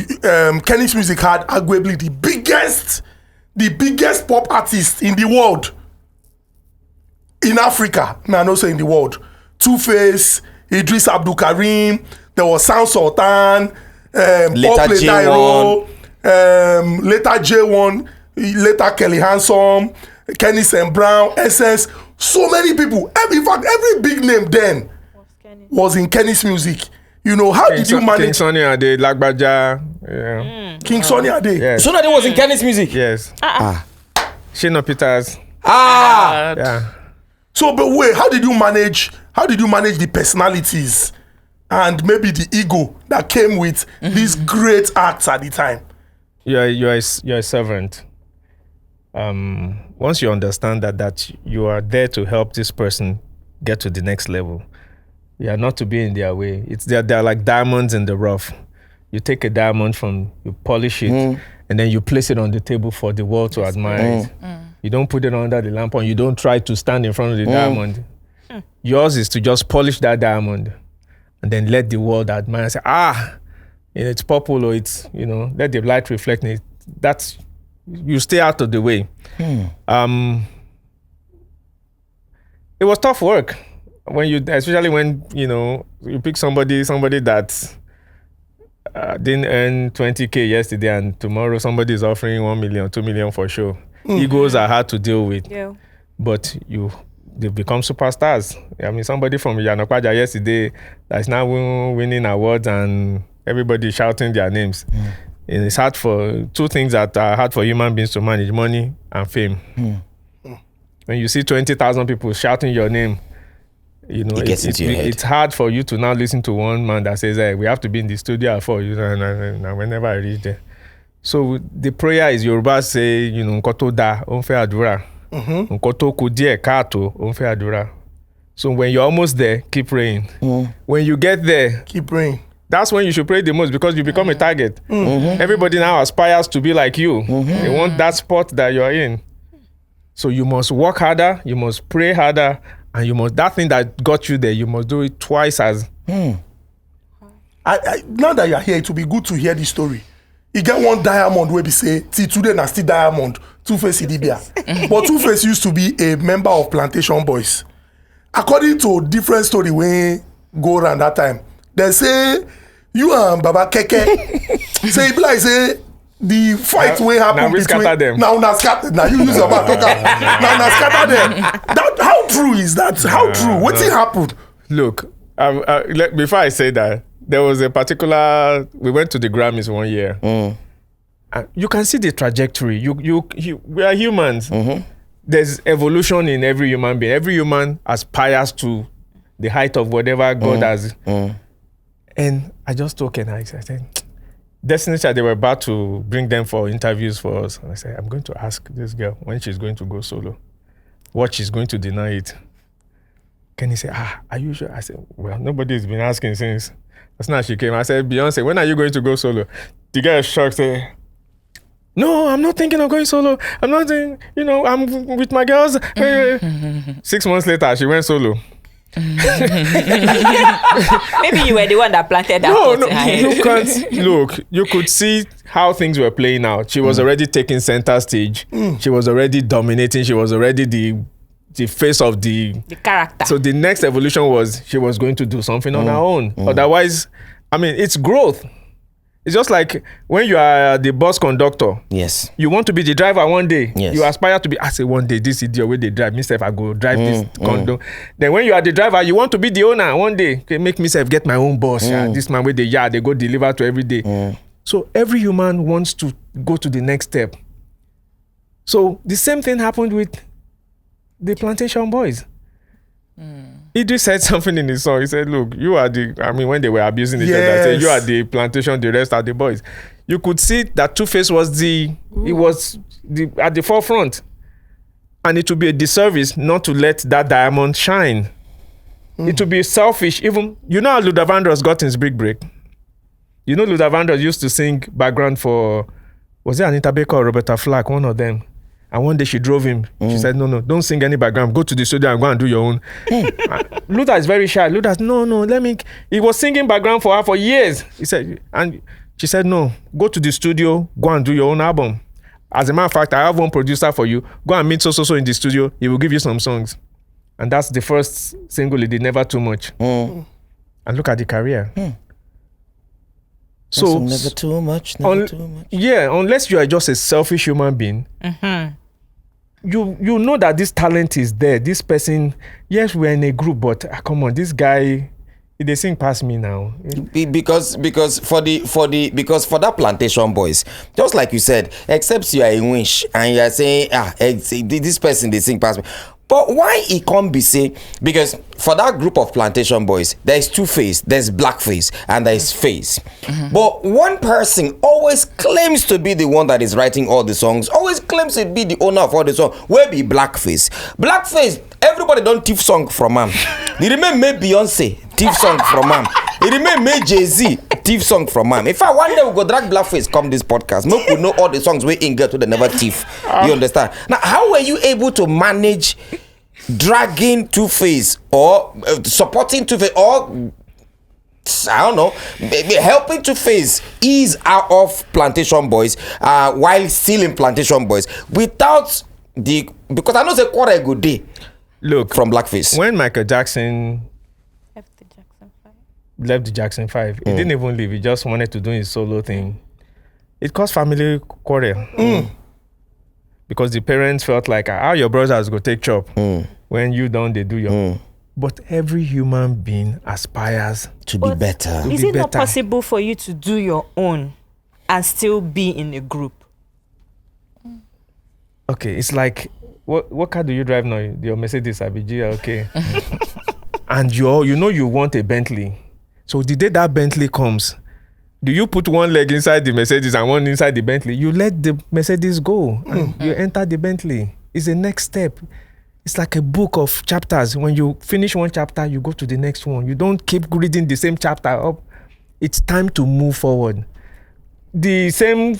Kenny's Music had arguably the biggest pop artist in the world. In Africa, man, also in the world. Two-Face, Idris Abdul Karim, there was Sound Sultan, later Dayo, later J1, later Kelly Handsome, Kenny St. Brown, Essence, so many people. In fact, every big name then was in Kenny's Music. You know, how did you manage? King Sonny Ade, Lagbaja. King Sonny Ade. Yes. Sonny Ade was in Kenny's Music. Yes. Shina Peters. Yeah. So, but wait, how did you manage the personalities and maybe the ego that came with these great acts at the time? You're a servant. Once you understand that you are there to help this person get to the next level, you are not to be in their way. They're like diamonds in the rough. You take a diamond you polish it, and then you place it on the table for the world to admire it. You don't put it under the lamp, and you don't try to stand in front of the diamond. Yours is to just polish that diamond and then let the world admire and say, it's purple, or it's, let the light reflect in it. That's, you stay out of the way. It was tough work especially when, you pick somebody that didn't earn 20K yesterday, and tomorrow somebody is offering 1 million, 2 million for sure. Egos are hard to deal with, but they become superstars. I mean, somebody from Yanokwaja yesterday that's now winning awards and everybody shouting their names. And it's hard for two things that are hard for human beings to manage: money and fame. When you see 20,000 people shouting your name, it's hard for you to now listen to one man that says, "Hey, we have to be in the studio at 4." And whenever I reach there. So the prayer is, Yoruba say, nkoto da, onfe adura. Nkoto kudie kato, onfe adura. So when you're almost there, keep praying. When you get there, keep praying. That's when you should pray the most, because you become a target. Everybody now aspires to be like you. They want that spot that you're in. So you must work harder, you must pray harder, and that thing that got you there, you must do it twice as. Now that you're here, it will be good to hear the story. You get one diamond where we say, till today na still diamond, Two-Face Idibia. But Two-Face used to be a member of Plantation Boys. According to different story when go around that time, they say you and Baba Keke say it be like say the fight wey happen between scatter them. Now you use your mouth now scatter them. How true is that? How true? Wetin happen? Look, before I say that, there was a particular. We went to the Grammys one year. You can see the trajectory. We are humans. There's evolution in every human being. Every human aspires to the height of whatever God has. And I just took and I said, Destiny Child, they were about to bring them for interviews for us. And I said, I'm going to ask this girl when she's going to go solo, what she's going to deny it. Kenny said, are you sure? I said, well, nobody's been asking since. As soon as she came, I said, Beyonce, when are you going to go solo? The girl shocked, said, no, I'm not thinking of going solo. I'm not thinking, I'm with my girls. 6 months later, she went solo. Maybe you were the one that planted that. No, you can't. Look, you could see how things were playing out. She was already taking center stage. She was already dominating. She was already the face of the character. So the next evolution was she was going to do something on her own. Otherwise, I mean, it's growth. It's just like when you are the bus conductor. Yes. You want to be the driver one day. Yes. You aspire to be, I say one day, this idiot where they drive, myself, I go drive this condo. Then when you are the driver, you want to be the owner one day. Okay, make myself get my own boss. This man where they go deliver to every day. So every human wants to go to the next step. So the same thing happened with the Plantation Boys. Idris said something in his song. He said, look, you are the, I mean, when they were abusing each other, I said, you are the Plantation, the rest are the boys. You could see that Two-Face was at the forefront. And it would be a disservice not to let that diamond shine. It would be selfish. Even, you know how Luther Vandross got his big break? You know Luther Vandross used to sing background for, was it Anita Baker or Roberta Flack, one of them? And one day she drove him. She said, no, don't sing any background. Go to the studio and go and do your own. Luther is very shy. Luther, no, he was singing background for her for years. He said, and she said, no, go to the studio, go and do your own album. As a matter of fact, I have one producer for you. Go and meet so in the studio. He will give you some songs. And that's the first single he did, Never Too Much. And look at the career. So never too much, never too much. Yeah, unless you are just a selfish human being, you know that this talent is there. This person, yes, we're in a group, but come on, this guy, they sing past me now. Because for that Plantation Boys, just like you said, except you are a winch and you are saying, this person they sing past me. But why it can't be say? Because for that group of Plantation Boys, there is Two-Face, there's Blackface, and there is Face. But one person always claims to be the one that is writing all the songs, always claims to be the owner of all the songs. Where be Blackface? Blackface, everybody don't thief song from him. They remain me Beyonce, thief song from him. They remain me Jay-Z, thief song from him. In fact, one day we go drag Blackface come this podcast. Make we know all the songs we in get to the never thief. You understand? Now, how were you able to manage dragging Two-Face or supporting Two-Face or I don't know, helping Two-Face ease out of Plantation Boys while still in Plantation Boys without because I know it's quite a good day. Look, from Blackface. When Michael Jackson left the Jackson 5, he didn't even leave. He just wanted to do his solo thing. It caused family quarrel. Because the parents felt like, how your brothers go take chop when you don't, they do your. But every human being aspires to be better. Is it not possible for you to do your own and still be in a group? Okay, it's like, what car do you drive now? Your Mercedes ABG, okay. And you want a Bentley. So the day that Bentley comes, do you put one leg inside the Mercedes and one inside the Bentley? You let the Mercedes go and you enter the Bentley. It's the next step. It's like a book of chapters. When you finish one chapter, you go to the next one. You don't keep reading the same chapter up. It's time to move forward. The same,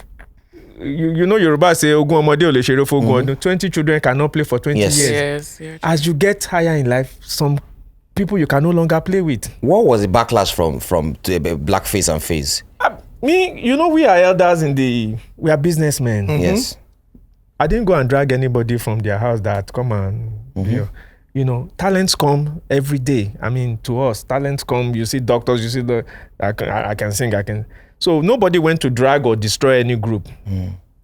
Yoruba say, 20 children cannot play for 20 years. Yes. As you get higher in life, some people you can no longer play with. What was the backlash from Blackface and Face? We are elders we are businessmen. Yes. I didn't go and drag anybody from their house that come and, talents come every day. I mean, to us, talents come, you see doctors, you see I can sing, So nobody went to drag or destroy any group.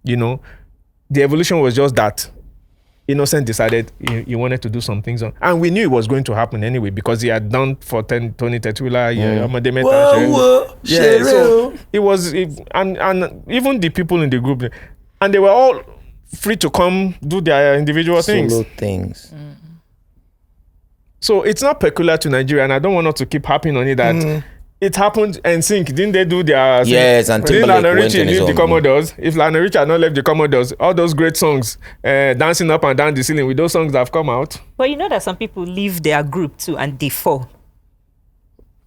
The evolution was just that Innocent decided he wanted to do some things and we knew it was going to happen anyway because he had done for Tony Tetula, so it was, and even the people in the group, and they were all free to come do their individual things. So it's not peculiar to Nigeria, and I don't want us to keep harping on it that it happened and sync. Didn't they do their yes, and didn't Lionel Richie leave the own. Commodores? If Lionel Richie had not left the Commodores, all those great songs, dancing up and down the ceiling with those songs that have come out. But you know that some people leave their group too and they fall.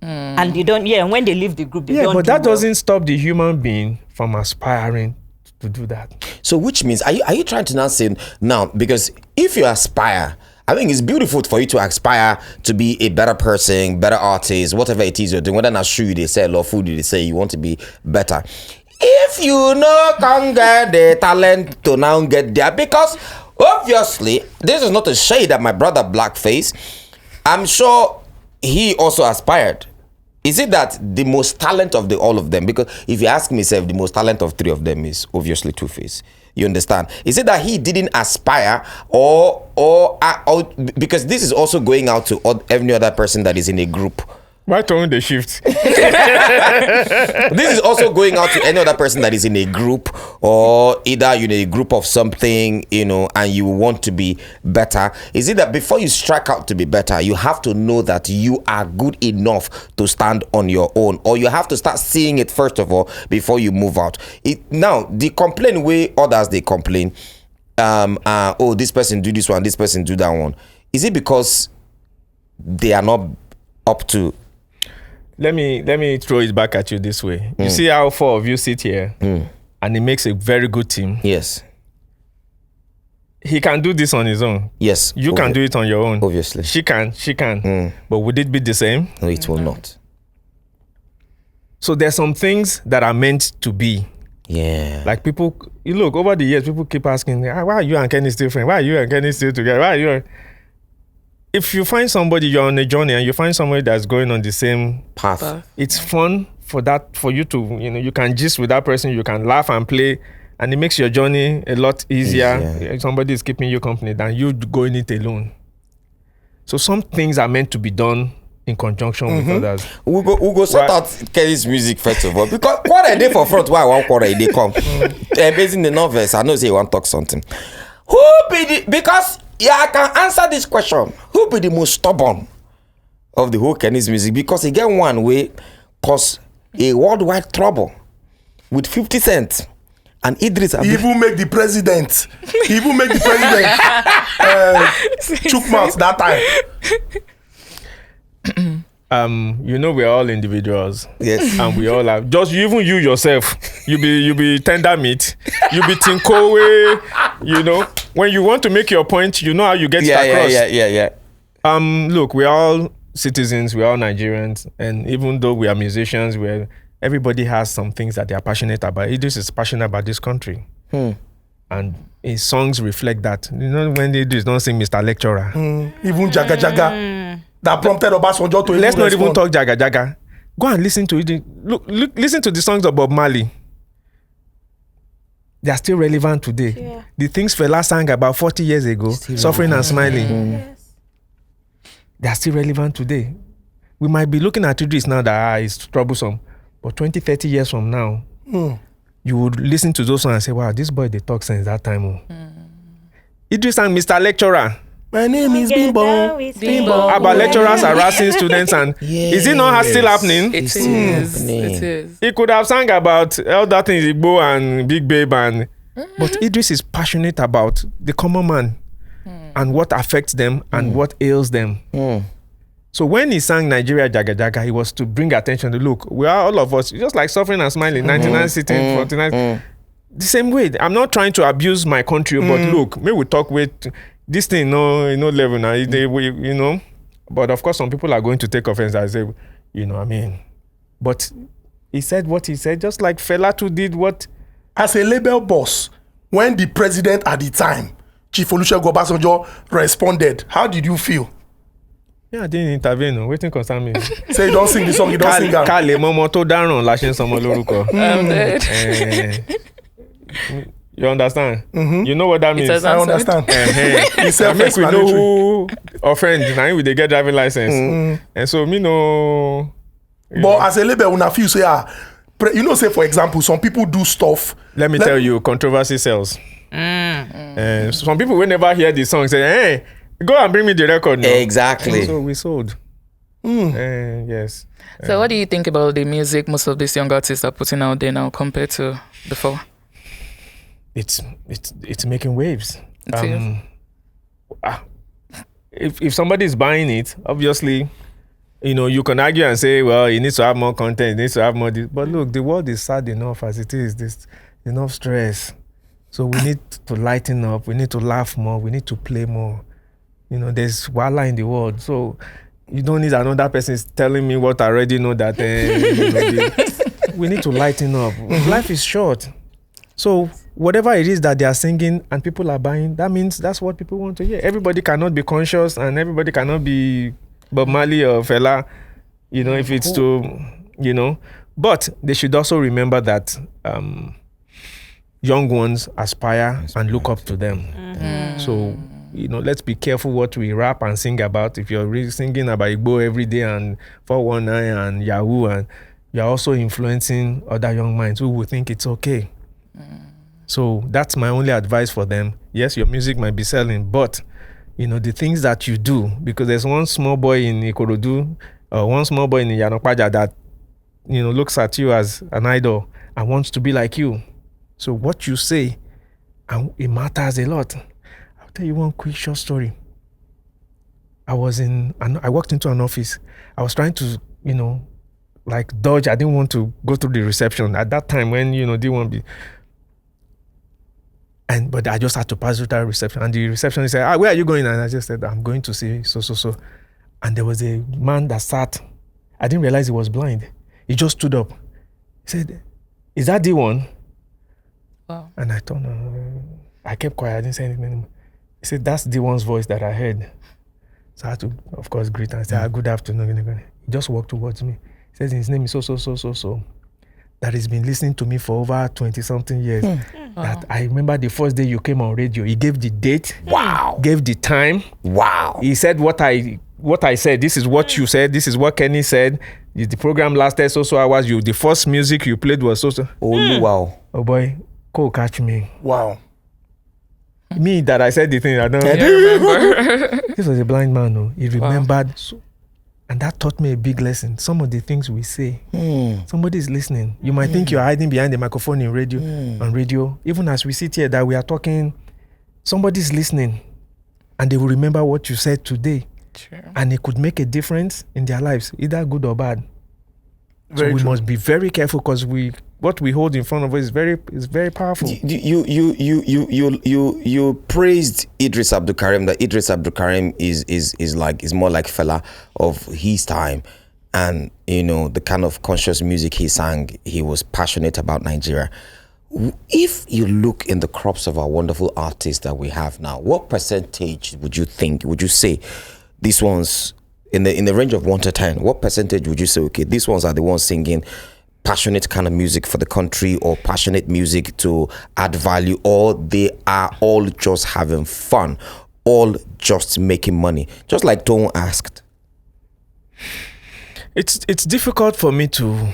And you don't, when they leave the group, they don't. But that doesn't stop the human being from aspiring to do that. So which means, are you trying to now say now, because if you aspire, I think it's beautiful for you to aspire to be a better person, better artist, whatever it is you're doing, whether not shoe they sell or food they say you want to be better. If you can't get the talent to now get there, because obviously, this is not a shade at my brother Blackface. I'm sure he also aspired. Is it that the most talent of all of them? Because if you ask me, the most talent of three of them is obviously Two-Face. You understand? Is it that he didn't aspire or because this is also going out to every other person that is in a group Why throwing the shift? This is also going out to any other person that is in a group, or either you're in a group of something, and you want to be better. Is it that before you strike out to be better, you have to know that you are good enough to stand on your own, or you have to start seeing it first of all before you move out? Now, the complaint way others they complain, this person do this one, this person do that one. Is it because they are not up to? Let me throw it back at you this way. You see how 4 of you sit here, and it makes a very good team. Yes. He can do this on his own. Yes. You can do it on your own. Obviously. She can. But would it be the same? No, it will not. So there's some things that are meant to be. Yeah. Like people, you look, over the years, people keep asking, why are you and Kenny still friends? Why are you and Kenny still together? Why are you? If you find somebody, you're on a journey, and you find somebody that's going on the same path, it's fun for you to, you can gist with that person, you can laugh and play, and it makes your journey a lot easier. If somebody is keeping you company than you going it alone. So some things are meant to be done in conjunction with others. We'll go sort out Kelly's music first of all, because quarter a day for front, why one quarter a day come? Based in the novice, I know say you want to talk something. Because I can answer this question. Who be the most stubborn of the whole Kenny's music? Because he get one way cause a worldwide trouble with 50 Cent and Idris. He even make the president. Chook mouth that time. We're all individuals. Yes. And we all have even you yourself. You be tender meat. You be tinkowe. When you want to make your point, you know how you get it across. Yeah. Look, we're all citizens, we're all Nigerians, and even though we are musicians, everybody has some things that they are passionate about. Idris is passionate about this country. And his songs reflect that. When Idris don't sing Mr. Lecturer. Even Jaga Jaga. That prompted Obasanjo to Let's not even talk Jaga Jaga. Go and listen to it. Look, listen to the songs of Bob Marley. They are still relevant today. Yeah. The things Fela sang about 40 years ago, Suffering and Smiling, yes, they are still relevant today. We might be looking at Idris now that it's troublesome, but 20, 30 years from now, you would listen to those songs and say, wow, this boy, they talk since that time. Idris sang Mr. Lecturer. My name is Bimbo. About lecturers harassing students, and is it not still happening? It is. He could have sang about other things, Igbo and Big Babe, but Idris is passionate about the common man and what affects them and what ails them. So when he sang Nigeria Jaga Jaga, he was to bring attention to look, we are all of us just like Suffering and Smiling, 99 sitting, 49. The same way. I'm not trying to abuse my country, but look, maybe we talk with this thing, no level now. But of course, some people are going to take offense. I say, But he said what he said, just like Fela too did what. As a label boss, when the president at the time, Chief Olusegun Obasanjo, responded, how did you feel? Yeah, I didn't intervene. Waiting concern me. Say you don't sing the song, you don't sing it. Kale momo to daron lashin somo loruko. I'm dead. You understand? You know what that means? I understand. I make we know who offend. Now we they get driving license, and so me know. But as a label, when I feel say, say for example, some people do stuff. Let me tell you, controversy sells. Some people will never hear the song say, "Hey, go and bring me the record." No. Exactly. So we sold. Yes. So what do you think about the music most of these young artists are putting out there now compared to before? It's making waves. If somebody is buying it, obviously, you can argue and say, well, it needs to have more content, it needs to have more. But look, the world is sad enough as it is. There's enough stress. So we need to lighten up. We need to laugh more. We need to play more. There's wala in the world. So you don't need another person telling me what I already know that we need to lighten up. Life is short. So whatever it is that they are singing and people are buying, that means that's what people want to hear. Everybody cannot be conscious and everybody cannot be Bob Marley or Fela, if it's to, But they should also remember that young ones aspire and look up to them. So let's be careful what we rap and sing about. If you're really singing about Igbo every day and 419 and Yahoo, and you're also influencing other young minds who will think it's okay. So that's my only advice for them. Yes, your music might be selling, but the things that you do, because there's one small boy in Ikorodu, one small boy in Yanokpaja that looks at you as an idol and wants to be like you. So what you say, and it matters a lot. I'll tell you one quick short story. I walked into an office. I was trying to, dodge. I didn't want to go through the reception at that time when, didn't want to be. But I just had to pass through that reception. And the receptionist said, where are you going? And I just said, I'm going to see so. And there was a man that sat. I didn't realize he was blind. He just stood up. He said, is that the one? Wow. And I thought, I kept quiet. I didn't say anything anymore. He said, that's the one's voice that I heard. So I had to, of course, greet and say, good afternoon. He just walked towards me. He said, his name is so. That he's been listening to me for over 20-something years. That I remember the first day you came on radio. He gave the date. Wow. Gave the time. Wow. He said what I said. This is what you said. This is what Kenny said. The program lasted so hours. The first music you played was so. Oh, wow. Oh boy, Cole catch me. Wow. Me that I said the thing. I don't remember. This was a blind man. No, he remembered. Wow. So, and that taught me a big lesson. Some of the things we say, somebody is listening. You might think you're hiding behind the microphone in radio, on radio. Even as we sit here that we are talking, somebody's listening, and they will remember what you said today. True. And it could make a difference in their lives, either good or bad. Very so we true. must be very careful because what we hold in front of us is very powerful. You praised Idris Abdulkarim, that Idris Abdulkarim is more like fella of his time, and the kind of conscious music he sang, he was passionate about Nigeria. If you look in the crops of our wonderful artists that we have now, what percentage would you say these ones, in the range of 1 to 10, what percentage would you say, okay, these ones are the ones singing passionate kind of music for the country, or passionate music to add value, or they are all just having fun, all just making money? Just like Tom asked. It's difficult for me to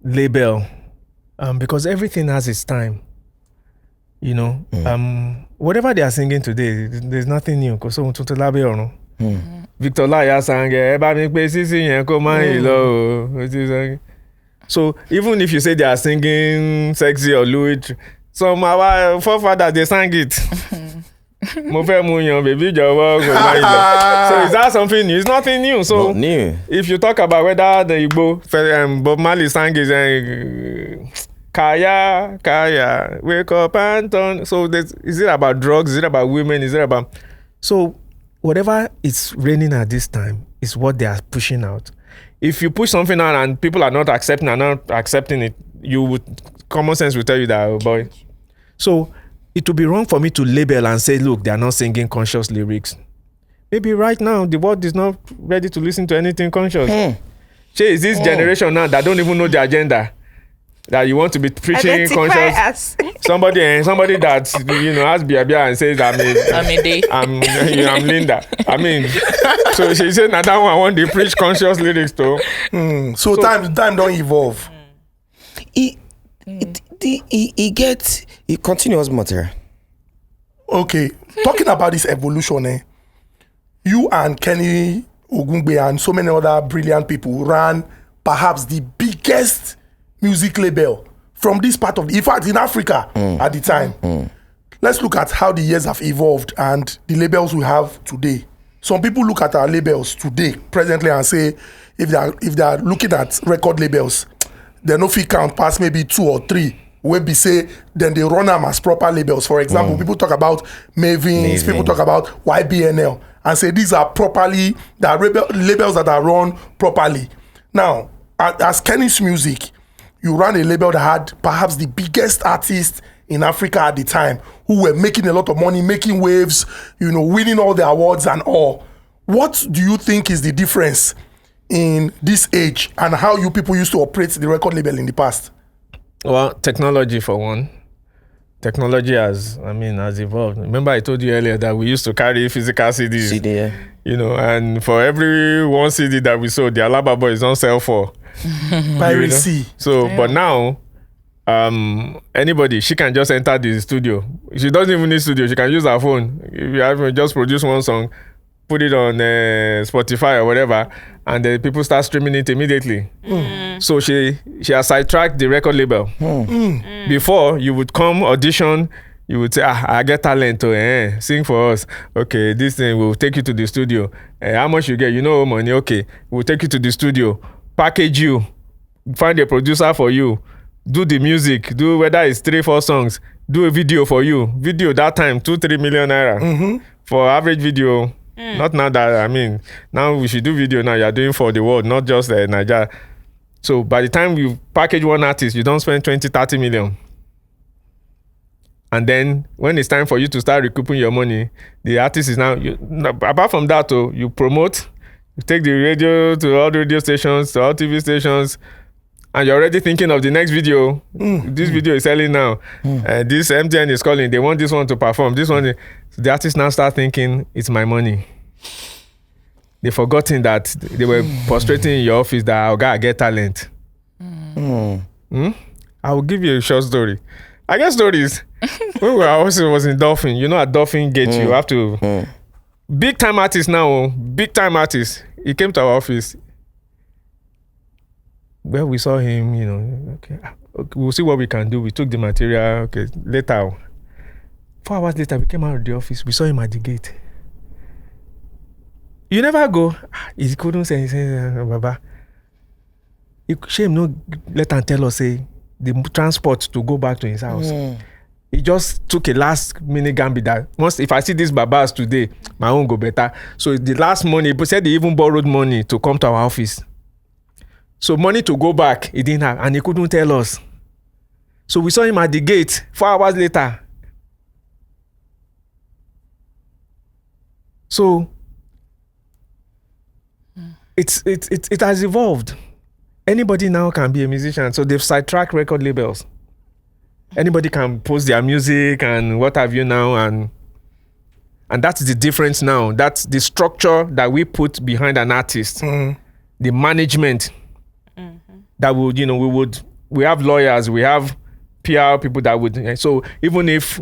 label because everything has its time. Whatever they are singing today, there's nothing new. Victor Laya sang so even if you say they are singing sexy or Louis, some our forefathers they sang it. So is that something new? It's nothing new. So not new. If you talk about whether the Igbo Bob Marley sang is Kaya, wake up and turn. So is it about drugs? Is it about women? Is it about whatever is reigning at this time is what they are pushing out. If you push something out and people are not accepting it, common sense will tell you that, oh boy. So it would be wrong for me to label and say, look, they are not singing conscious lyrics. Maybe right now the world is not ready to listen to anything conscious. Is this generation now that don't even know the agenda? That you want to be preaching conscious. Somebody that has Bia and says I'm Linda. So she said now that one I want to preach conscious lyrics too. So time don't evolve. He continues matter. Okay, talking about this evolution, you and Kenny Ogungbe and so many other brilliant people ran perhaps the biggest music label from this part of in fact in Africa at the time. Let's look at how the years have evolved and the labels we have today. Some people look at our labels today presently and say if they are looking at record labels, they no fit count past maybe 2 or 3 wey be say then they run them as proper labels. For example, people talk about Mavins, people talk about YBNL and say these are labels that are run properly. Now, as Kenny's Music, you ran a label that had perhaps the biggest artists in Africa at the time who were making a lot of money, making waves, winning all the awards and all. What do you think is the difference in this age and how you people used to operate the record label in the past? Well, technology for one. technology has evolved. Remember I told you earlier that we used to carry physical CDs. CD, yeah. You know, and for every one CD that we sold, the Alaba boys don't sell for. Piracy. So, but now, anybody, she can just enter the studio. She doesn't even need studio. She can use her phone. If you have just produce one song, put it on Spotify or whatever, and then people start streaming it immediately. So she has sidetracked the record label. Before, you would come audition, you would say, I get talent to sing for us. Okay, this thing will take you to the studio. How much you get? You know money. Okay, we'll take you to the studio, package you, find a producer for you, do the music, do whether it's 3-4 songs, do a video for you. Video that time 2-3 million naira for average video. Not now that now we should do video now. You're doing for the world, not just Nigeria. So by the time you package one artist, you don't spend 20-30 million. And then when it's time for you to start recouping your money, the artist is now, apart from that, you promote, you take the radio to all the radio stations, to all TV stations, and you're already thinking of the next video. This video is selling now. This MTN is calling. They want this one to perform. This one, the artist now start thinking, it's my money. They've forgotten that they were prostrating in your office that I gotta get talent. I will give you a short story. I get stories. When I was in Dolphin, you know, at Dolphin Gate, you have to. Big time artist now, big time artist. He came to our office. Well, we saw him, you know, okay, we'll see what we can do. We took the material, okay, later. 4 hours later, we came out of the office. We saw him at the gate. You never go. He couldn't say anything, Baba. Shame no let him tell us, say, the transport to go back to his house. He just took a last minute gambit that once if I see these babas today, my own go better. So the last money, he said he even borrowed money to come to our office. So money to go back, he didn't have, and he couldn't tell us. So we saw him at the gate 4 hours later. So it has evolved. Anybody now can be a musician. So they've sidetracked record labels. Anybody can post their music and what have you now, and that's the difference now. That's the structure that we put behind an artist. The management that would, you know, we have lawyers, we have PR people that would. So even if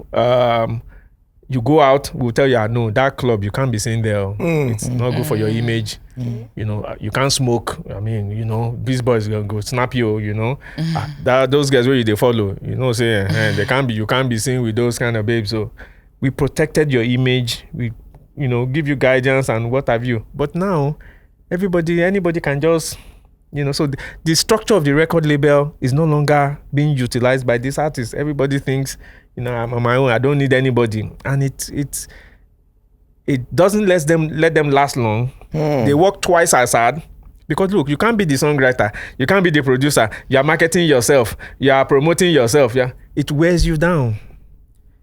you go out, we'll tell you, no, that club, you can't be seen there. It's not good for your image. You know, you can't smoke. I mean, you know, these boys gonna go snap you, you know. Those guys where they follow, you know, say you can't be seen with those kind of babes. So we protected your image. We, you know, give you guidance and what have you. But now, anybody can just, you know, so the structure of the record label is no longer being utilized by these artists. Everybody thinks, you know, I'm on my own. I don't need anybody, and it doesn't let them last long. They work twice as hard because look, you can't be the songwriter, you can't be the producer. You are marketing yourself, you are promoting yourself. Yeah, it wears you down.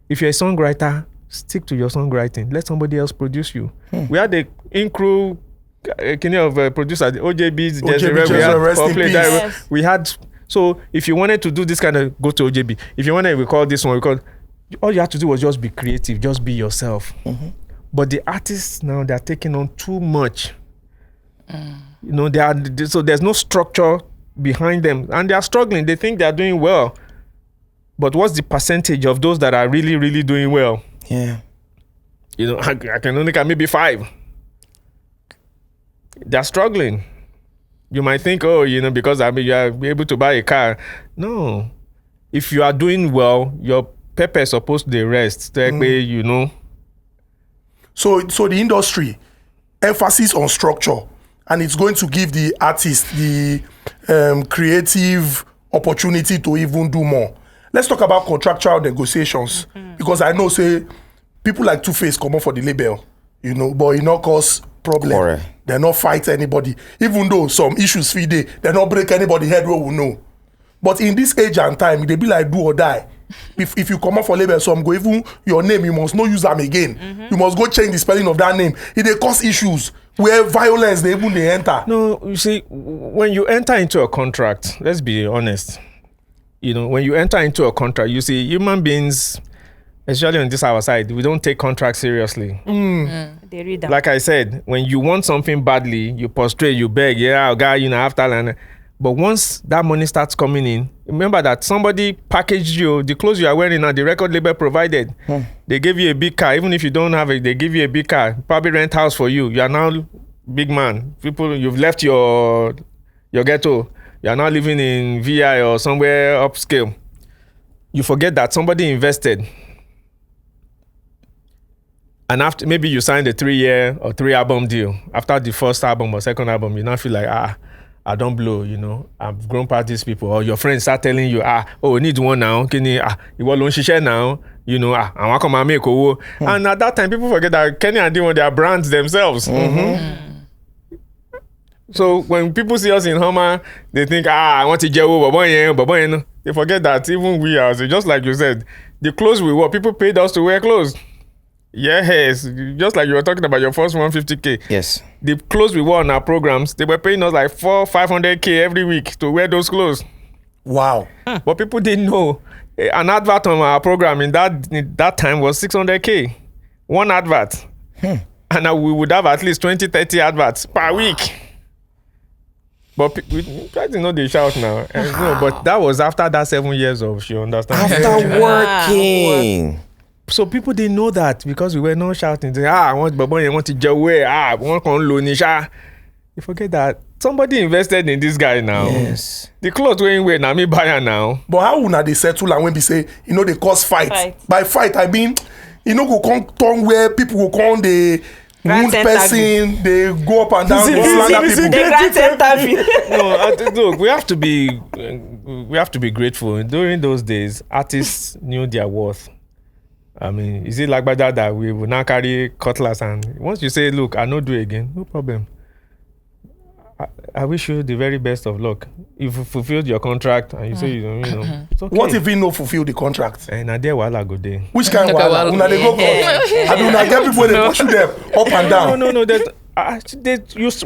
If you're a songwriter, stick to your songwriting. Let somebody else produce you. We had the in-crew producer, the OJB's. We had. So if you wanted to do this kind of, go to OJB. If you wanted to record this one, all you have to do was just be creative, just be yourself. But the artists now, they're taking on too much. You know, so there's no structure behind them, and they are struggling. They think they're doing well, but what's the percentage of those that are really, really doing well? Yeah, you know, I can only count maybe 5. They're struggling. You might think, oh, you know, because you are able to buy a car. No, if you are doing well, your pepper is supposed to rest. You know. So the industry, emphasis on structure, and it's going to give the artist the creative opportunity to even do more. Let's talk about contractual negotiations, because I know, say, people like Two-Face come up for the label, you know, but it not cause problem. Correct. They not fight anybody, even though some issues feed they not break anybody head where we know. But in this age and time, they be like do or die. If you come up for label, some go even your name, you must not use them again. You must go change the spelling of that name. It they cause issues where violence they enter. No, you see, when you enter into a contract, let's be honest. You know, when you enter into a contract, you see, human beings especially on this our side, we don't take contracts seriously. They read them. Like I said, when you want something badly, you prostrate, you beg, guy, after land. But once that money starts coming in, remember that somebody packaged you, the clothes you are wearing now, the record label provided. They gave you a big car. Even if you don't have it, they give you a big car. Probably rent house for you. You are now big man. People, you've left your ghetto. You are now living in VI or somewhere upscale. You forget that somebody invested. And after maybe you signed a 3-year or 3-album deal. After the first album or second album, you now feel like, I don't blow, I've grown past these people. Or your friends start telling you, we need one now. You want to share now. I want to come and make owo. And at that time, people forget that Kenny and Dewan, they are brands themselves. So when people see us in Homa, they think, I want to Jewo, they forget that even we are, just like you said, the clothes we wore, people paid us to wear clothes. Yes, just like you were talking about your first 150K. Yes. The clothes we wore on our programs, they were paying us like 400-500K every week to wear those clothes. Wow. But people didn't know. An advert on our program in that time was 600K. One advert. And we would have at least 20-30 adverts per week. But we try to know they shout now. But that was after that 7 years of, you understand? After working. So people didn't know that because we were not shouting, I want Baba, I want to Jawe, I want Lonisha. You forget that somebody invested in this guy now. Yes. The clothes wearing way now, me buy her now. But how would they settle and when they say, they cause fight? By fight, I mean, go come turn where people will come, they wound person, they go up and down, slander people. Look, we have to be grateful. During those days, artists knew their worth. I mean, is it like that we will now carry cutlass and once you say, look, I no do again, no problem. I wish you the very best of luck. If you fulfilled your contract and you say it's okay. What if he no fulfill the contract? And I dare wala go there. Which kind of wala? Una they go court. I do not get people they push them up and down. No.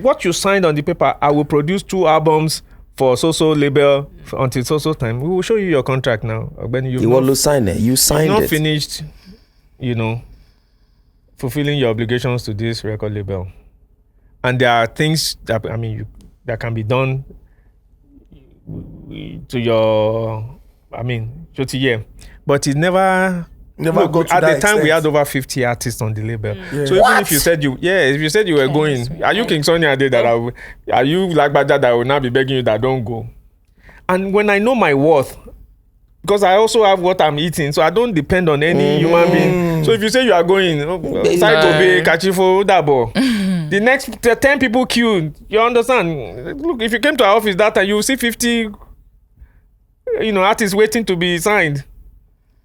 What you signed on the paper, I will produce 2 albums for so label until so time. We will show you your contract now. When you want sign it. You signed not it. Finished, fulfilling your obligations to this record label. And there are things that that can be done to your but it never got to at that the time extent. we had over 50 artists on the label. So even if you said you were going, are you King Sonny Ade that are you like Bada that I will now be begging you that don't go? And when I know my worth, because I also have what I'm eating, so I don't depend on any human being. So if you say you are going, Psycho, Kachifo, Dabo, the next 10 people queued. You understand? Look, if you came to our office that time, you will see 50, artists waiting to be signed.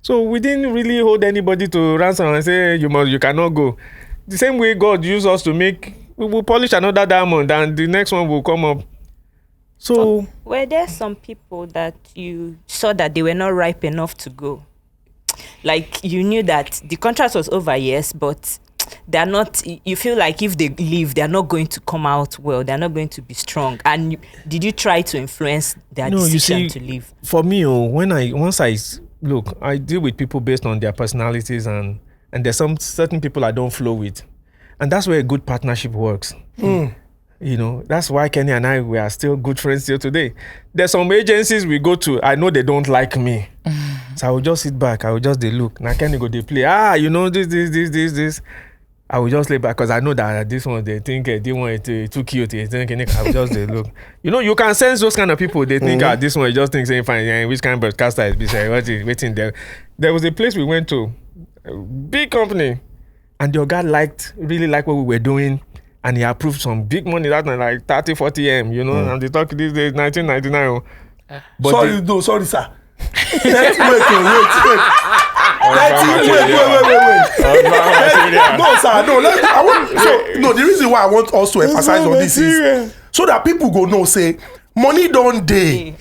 So we didn't really hold anybody to ransom and say you cannot go. The same way God used us to we will polish another diamond and the next one will come up. So were there some people that you saw that they were not ripe enough to go? Like you knew that the contract was over, yes, but they're not. You feel like if they leave, they're not going to come out well. They're not going to be strong. And did you try to influence their decision to leave? For me, once I look, I deal with people based on their personalities and there's some certain people I don't flow with, and that's where a good partnership works. That's why Kenny and I, we are still good friends till today. There's some agencies we go to, I know they don't like me. So I will just sit back, I will just look. Now Kenny go they play, this. I will just lay back because I know that this one, they think they want it too cute. I will just look. You can sense those kind of people. They think, this one just thinks saying fine. Which kind of broadcaster is beside what is waiting there? There was a place we went to, a big company, and your guy really liked what we were doing. And he approved some big money that night, like 30-40 M, and they talk these days 1999. But sorry, sir. Wait. No, sir, no. The reason why I want us to emphasize on this is so that people go know, say, money don't day.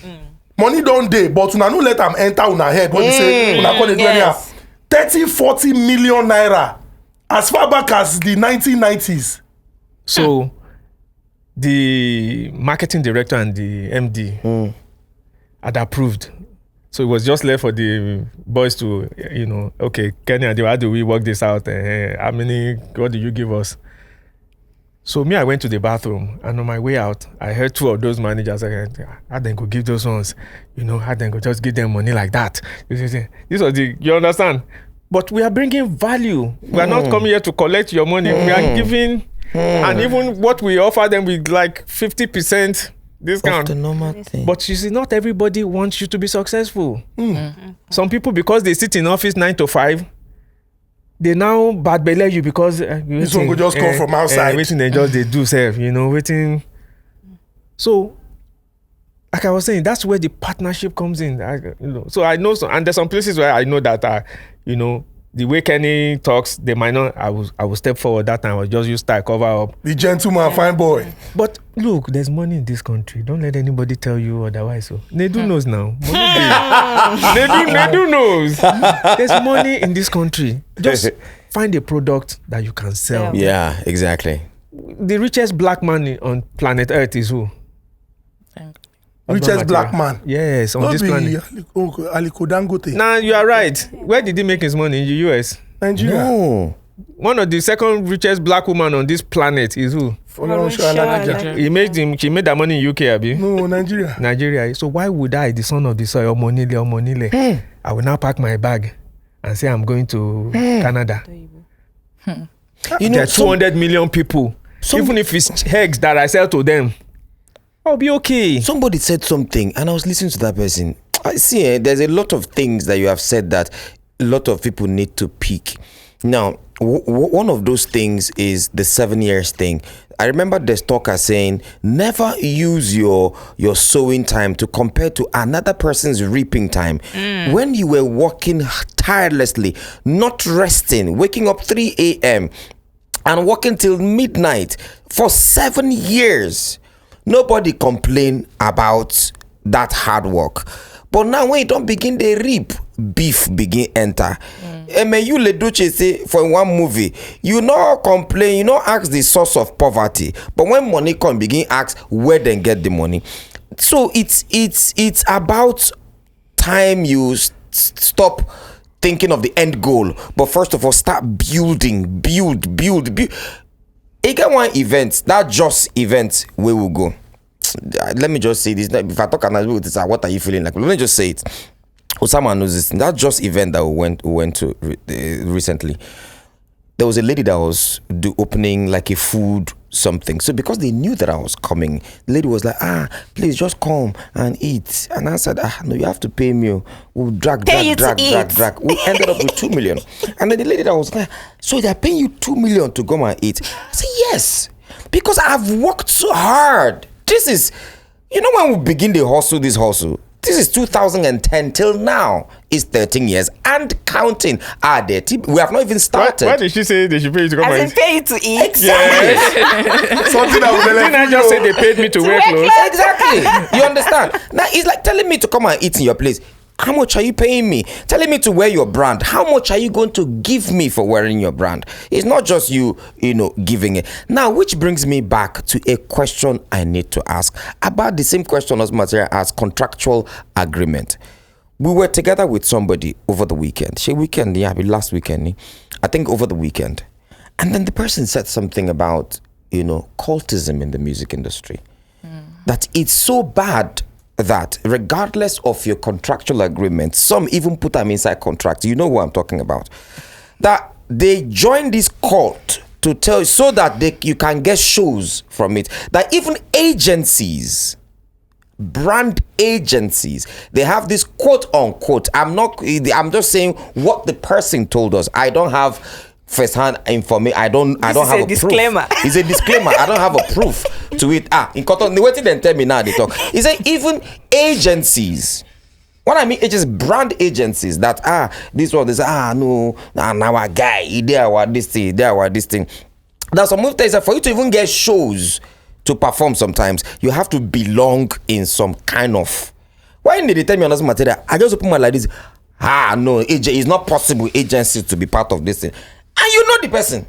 Money don't day, but una no let them enter una head when you say, una call it 30-40 million naira as far back as the 1990s. So, the marketing director and the MD had approved. So it was just left for the boys to, okay, Kenya, how do we work this out? How many, what do you give us? So me, I went to the bathroom, and on my way out, I heard two of those managers saying, how they go give those ones? How they go just give them money like that? This was you understand? But we are bringing value. We are not coming here to collect your money. We are giving, and even what we offer them with like 50% discount. The normal thing. But you see, not everybody wants you to be successful. Some people, because they sit in office 9 to 5, they now bad belay you because this one could just come from outside. Waiting they just they do self, waiting. So, like I was saying, that's where the partnership comes in. So I know, and there's some places where I know that, the way Kenny talks, they might not. I will step forward that time. I will just use style cover up. The gentleman, fine boy. But look, there's money in this country. Don't let anybody tell you otherwise. So Nedu knows now. Nedu knows. There's money in this country. Just find a product that you can sell. Yeah, exactly. The richest black man on planet Earth is who? Richest black man. Yes, on this planet. Aliko Dangote. Nah, you are right. Where did he make his money? In the US? Nigeria. No. One of the second richest black woman on this planet is who? She made that money in UK, Abi? No, Nigeria. Nigeria. So why would I, the son of the soil, Monile, I will now pack my bag and say I'm going to Canada? There are 200 million people. Even if it's eggs that I sell to them, I'll be okay. Somebody said something, and I was listening to that person. I see, there's a lot of things that you have said that a lot of people need to pick. Now, one of those things is the 7 years thing. I remember the stalker saying, never use your sowing time to compare to another person's reaping time. When you were working tirelessly, not resting, waking up 3 a.m. and working till midnight for 7 years, nobody complain about that hard work. But now when you don't begin the reap, beef begin enter. You Leduce say for one movie, you not complain, you not ask the source of poverty. But when money come, begin ask where they get the money. So it's about time you stop thinking of the end goal. But first of all, start building, build. You get one event, that just event where we go. Let me just say this. If I talk and this, what are you feeling like? Let me just say it. Osama knows this. That just event that we went to recently. There was a lady that was opening like a food something. So because they knew that I was coming, the lady was like, please just come and eat. And I said, no, you have to pay me. We'll drag. We ended up with 2 million. And then the lady that was like, so they're paying you 2 million to come and eat? I said, yes, because I've worked so hard. This is, when we begin the hustle, this is 2010 till now is 13 years and counting. We have not even started. Why did she say they should pay you to come and eat? Pay you to eat. Exactly. Something that Didn't I just say they paid me to wear clothes? Exactly. You understand? Now it's like telling me to come and eat in your place. How much are you paying me? Telling me to wear your brand. How much are you going to give me for wearing your brand? It's not just you giving it. Now, which brings me back to a question I need to ask about the same question as material as contractual agreement. We were together with somebody over the weekend. Last weekend. I think over the weekend. And then the person said something about, cultism in the music industry. That it's so bad that regardless of your contractual agreement, some even put them inside contracts. You know who I'm talking about. That they join this cult to tell you so that you can get shows from it. That even agencies, brand agencies, they have this quote unquote. I'm just saying what the person told us. I don't have first-hand information. I don't have a disclaimer. Proof. It's a disclaimer. I don't have a proof to it. In cotton, the way they tell me now they talk. He said even agencies. What I mean, it's just brand agencies that this one, they say, no, now our guy, they are this thing. That's some movies that for you to even get shows to perform sometimes, you have to belong in some kind of. Why did they tell me on this material? I just open my like this. No, it's not possible agencies to be part of this thing. And you know the person.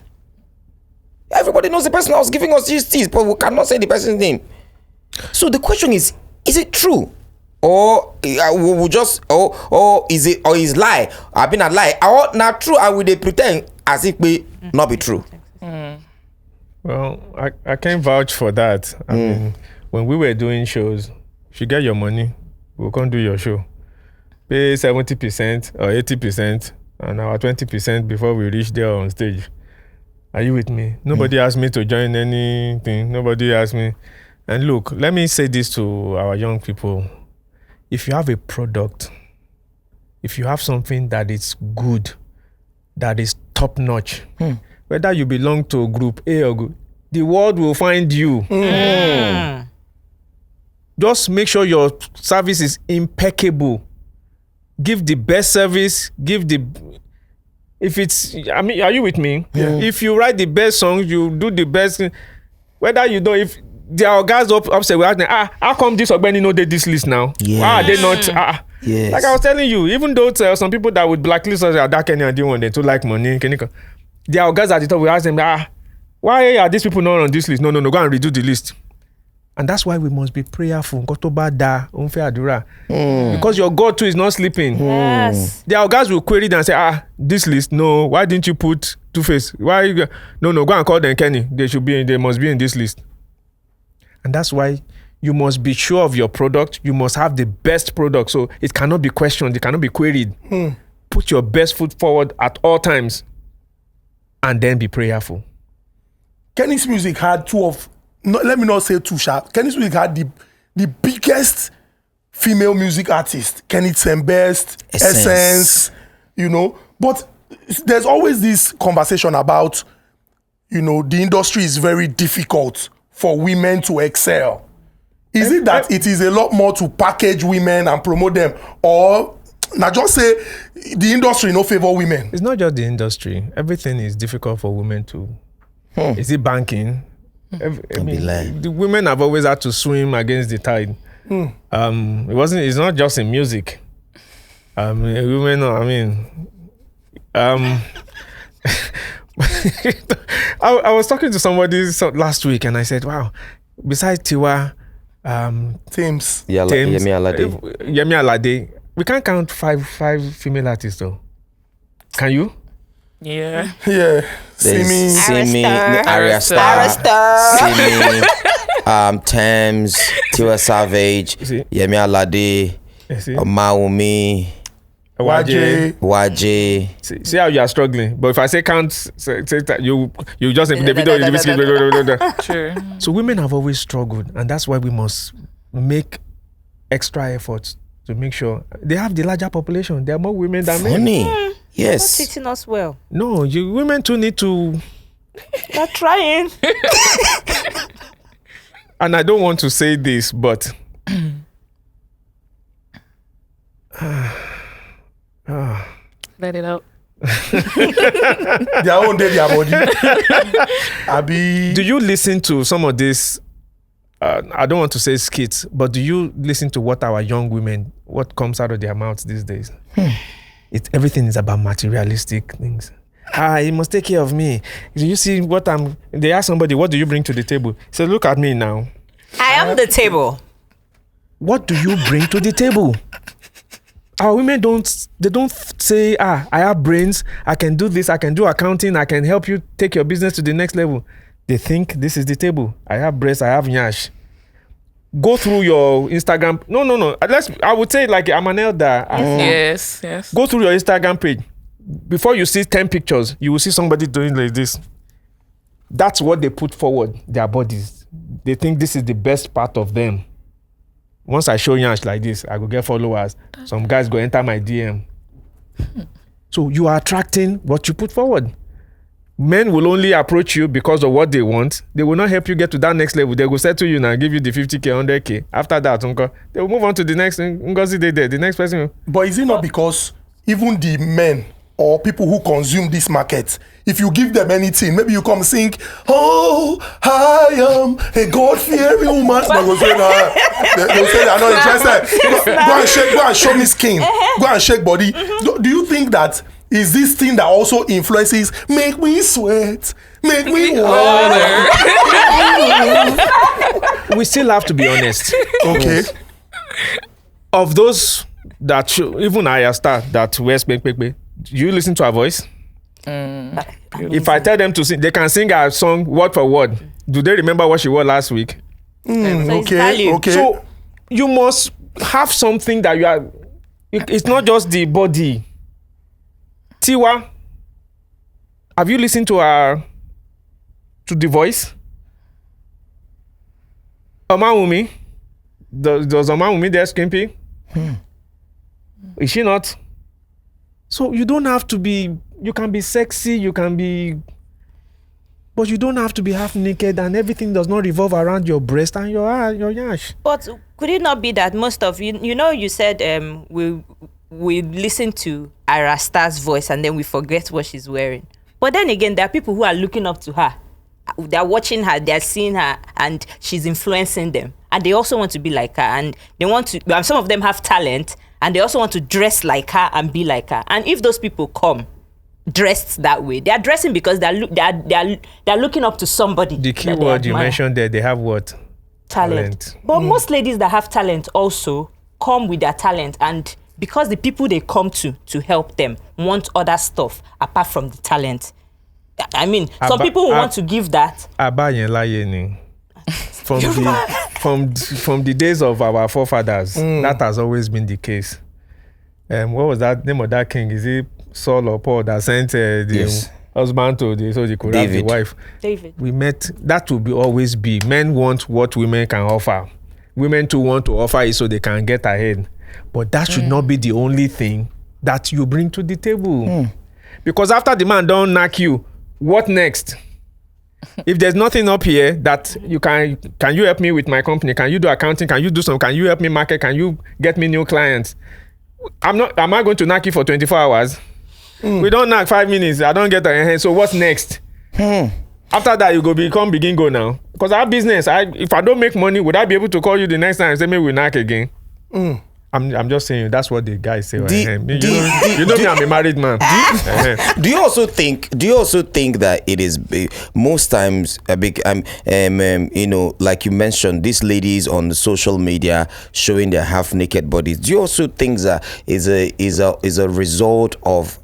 Everybody knows the person that was giving us these things, but we cannot say the person's name. So the question is it true? or we will just or is it or is lie? I've been a lie. Or not true, and we they pretend as if we not be true. Well, I can't vouch for that. I mean, when we were doing shows, if you get your money, we'll come do your show. Pay 70% or 80% and our 20% before we reach there on stage. Are you with me? Nobody asked me to join anything. Nobody asked me. And look, let me say this to our young people. If you have a product, if you have something that is good, that is top notch, whether you belong to group A or group, the world will find you. Just make sure your service is impeccable. Give the best service. If it's, I mean, are you with me? Yeah. If you write the best song, you do the best. Whether you don't, if there are guys upset, we're asking, how come this Ogbeni know this list now? Yes. Why are they not? Yes. Like I was telling you, even though some people that would blacklist us are that Kenny and want them to like money, there are guys at the top, we ask them, why are these people not on this list? No, go and redo the list. And that's why we must be prayerful. Because your God too is not sleeping. Yes. There are guys who query and say, this list, no, why didn't you put Two-Face? Why? No, go and call them Kenny. They must be in this list. And that's why you must be sure of your product. You must have the best product. So it cannot be questioned. It cannot be queried. Put your best foot forward at all times. And then be prayerful. Kenny's music had let me not say too sharp. Kenny's music had the biggest female music artist. Kenny Best, Essence, But there's always this conversation about, the industry is very difficult for women to excel. Is it that it is a lot more to package women and promote them, or now just say the industry no favor women? It's not just the industry. Everything is difficult for women to. Is it banking? The women have always had to swim against the tide. It's not just in music. Women, I was talking to somebody last week and I said, wow, besides Tiwa, Thames. Yemi Alade, we can't count five female artists though. Can you? Yeah. Simi, Arya Star, Simi, Thames, Tiwa Savage, Yemi Alade, Naomi, Waje. See how you are struggling. But if I say count, say that you just the video. Sure. So women have always struggled, and that's why we must make extra efforts to make sure they have the larger population. There are more women than men. Yes. Not treating us well. No, women too need to. They're trying. And I don't want to say this, but let it out. Their own day, their body. Abi. Do you listen to some of this? I don't want to say skits, but do you listen to what our young women, what comes out of their mouths these days? Everything is about materialistic things. You must take care of me. Do you see what they ask somebody, what do you bring to the table? He said, look at me now. I am the table. What do you bring to the table? Our women don't say, I have brains, I can do this, I can do accounting, I can help you take your business to the next level. They think this is the table. I have breasts, I have nyash. Go through your Instagram. No. I would say like I'm an elder. Yes. Go through your Instagram page. Before you see 10 pictures, you will see somebody doing like this. That's what they put forward, their bodies. They think this is the best part of them. Once I show Yansh like this, I go get followers. Some guys go enter my DM. So you are attracting what you put forward. Men will only approach you because of what they want. They will not help you get to that next level. They will settle you now, give you the 50K, 100K. After that, they will move on to the next the next person. But is it not because even the men or people who consume this market, if you give them anything, maybe you come sing, oh, I am a God-fearing woman. They will say, they are not interested. Go and show me skin. Go and shake body. Do you think that is this thing that also influences, make me sweat, make me water? We still have to be honest. Okay. of those that even higher star that wears do you listen to her voice? If I tell them to sing, they can sing our song word for word. Do they remember what she wore last week? Okay. So you must have something that you are. It's not just the body. Tiwa, have you listened to her? To the voice? Omawumi? Does Omawumi there skimpy? Is she not? So you don't have to be. You can be sexy. You can be. But you don't have to be half naked, and everything does not revolve around your breast and your yash. But could it not be that most of you said we listen to Ira Star's voice and then we forget what she's wearing. But then again, there are people who are looking up to her. They're watching her, they're seeing her, and she's influencing them. And they also want to be like her, and they want to. Some of them have talent, and they also want to dress like her and be like her. And if those people come dressed that way, they are dressing because they're looking up to somebody. The key word you mentioned there, they have what? Talent. But most ladies that have talent also come with their talent, and because the people they come to help them want other stuff apart from the talent. I mean, some people who want to give that. From the days of our forefathers, that has always been the case. What was that name of that king? Is it Saul or Paul that sent the husband to so they could have the wife? David. We met. That will always be. Men want what women can offer. Women too want to offer it so they can get ahead. But that should not be the only thing that you bring to the table. Because after the man don't knock you, what next? If there's nothing up here that you can you help me with my company? Can you do accounting? Can you do some? Can you help me market? Can you get me new clients? Am I going to knock you for 24 hours? We don't knock 5 minutes. I don't get a hand. So what's next? After that, you begin go now. Because our business, if I don't make money, would I be able to call you the next time and say maybe we knock again? I'm just saying that's what the guys say. You know me, I'm a married man. Do you also think that it is most times a big like you mentioned, these ladies on the social media showing their half naked bodies? Do you also think that is a result of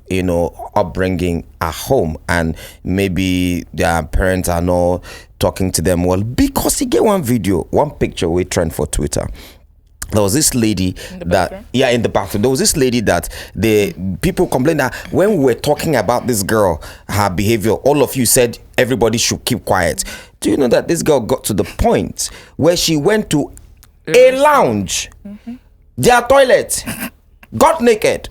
upbringing at home, and maybe their parents are not talking to them well? Because you get one picture we trend for Twitter. There was this lady in the bathroom. There was this lady that the people complained that when we were talking about this girl, her behavior, all of you said everybody should keep quiet. Do you know that this girl got to the point where she went to a lounge, their toilet, got naked,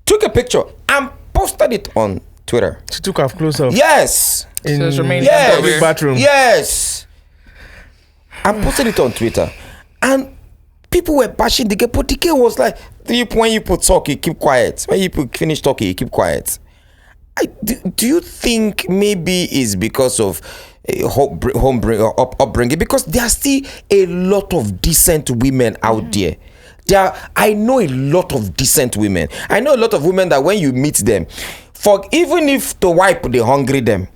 took a picture, and posted it on Twitter? She took her clothes off. Yes. In the bathroom. Yes. And posted it on Twitter. And people were bashing the girl, but the girl was like, when you put talk, you keep quiet. When you finish talking, you keep quiet. Do you think maybe it's because of upbringing? Because there are still a lot of decent women out there. I know a lot of decent women. I know a lot of women that when you meet them, even if to wipe they hungry them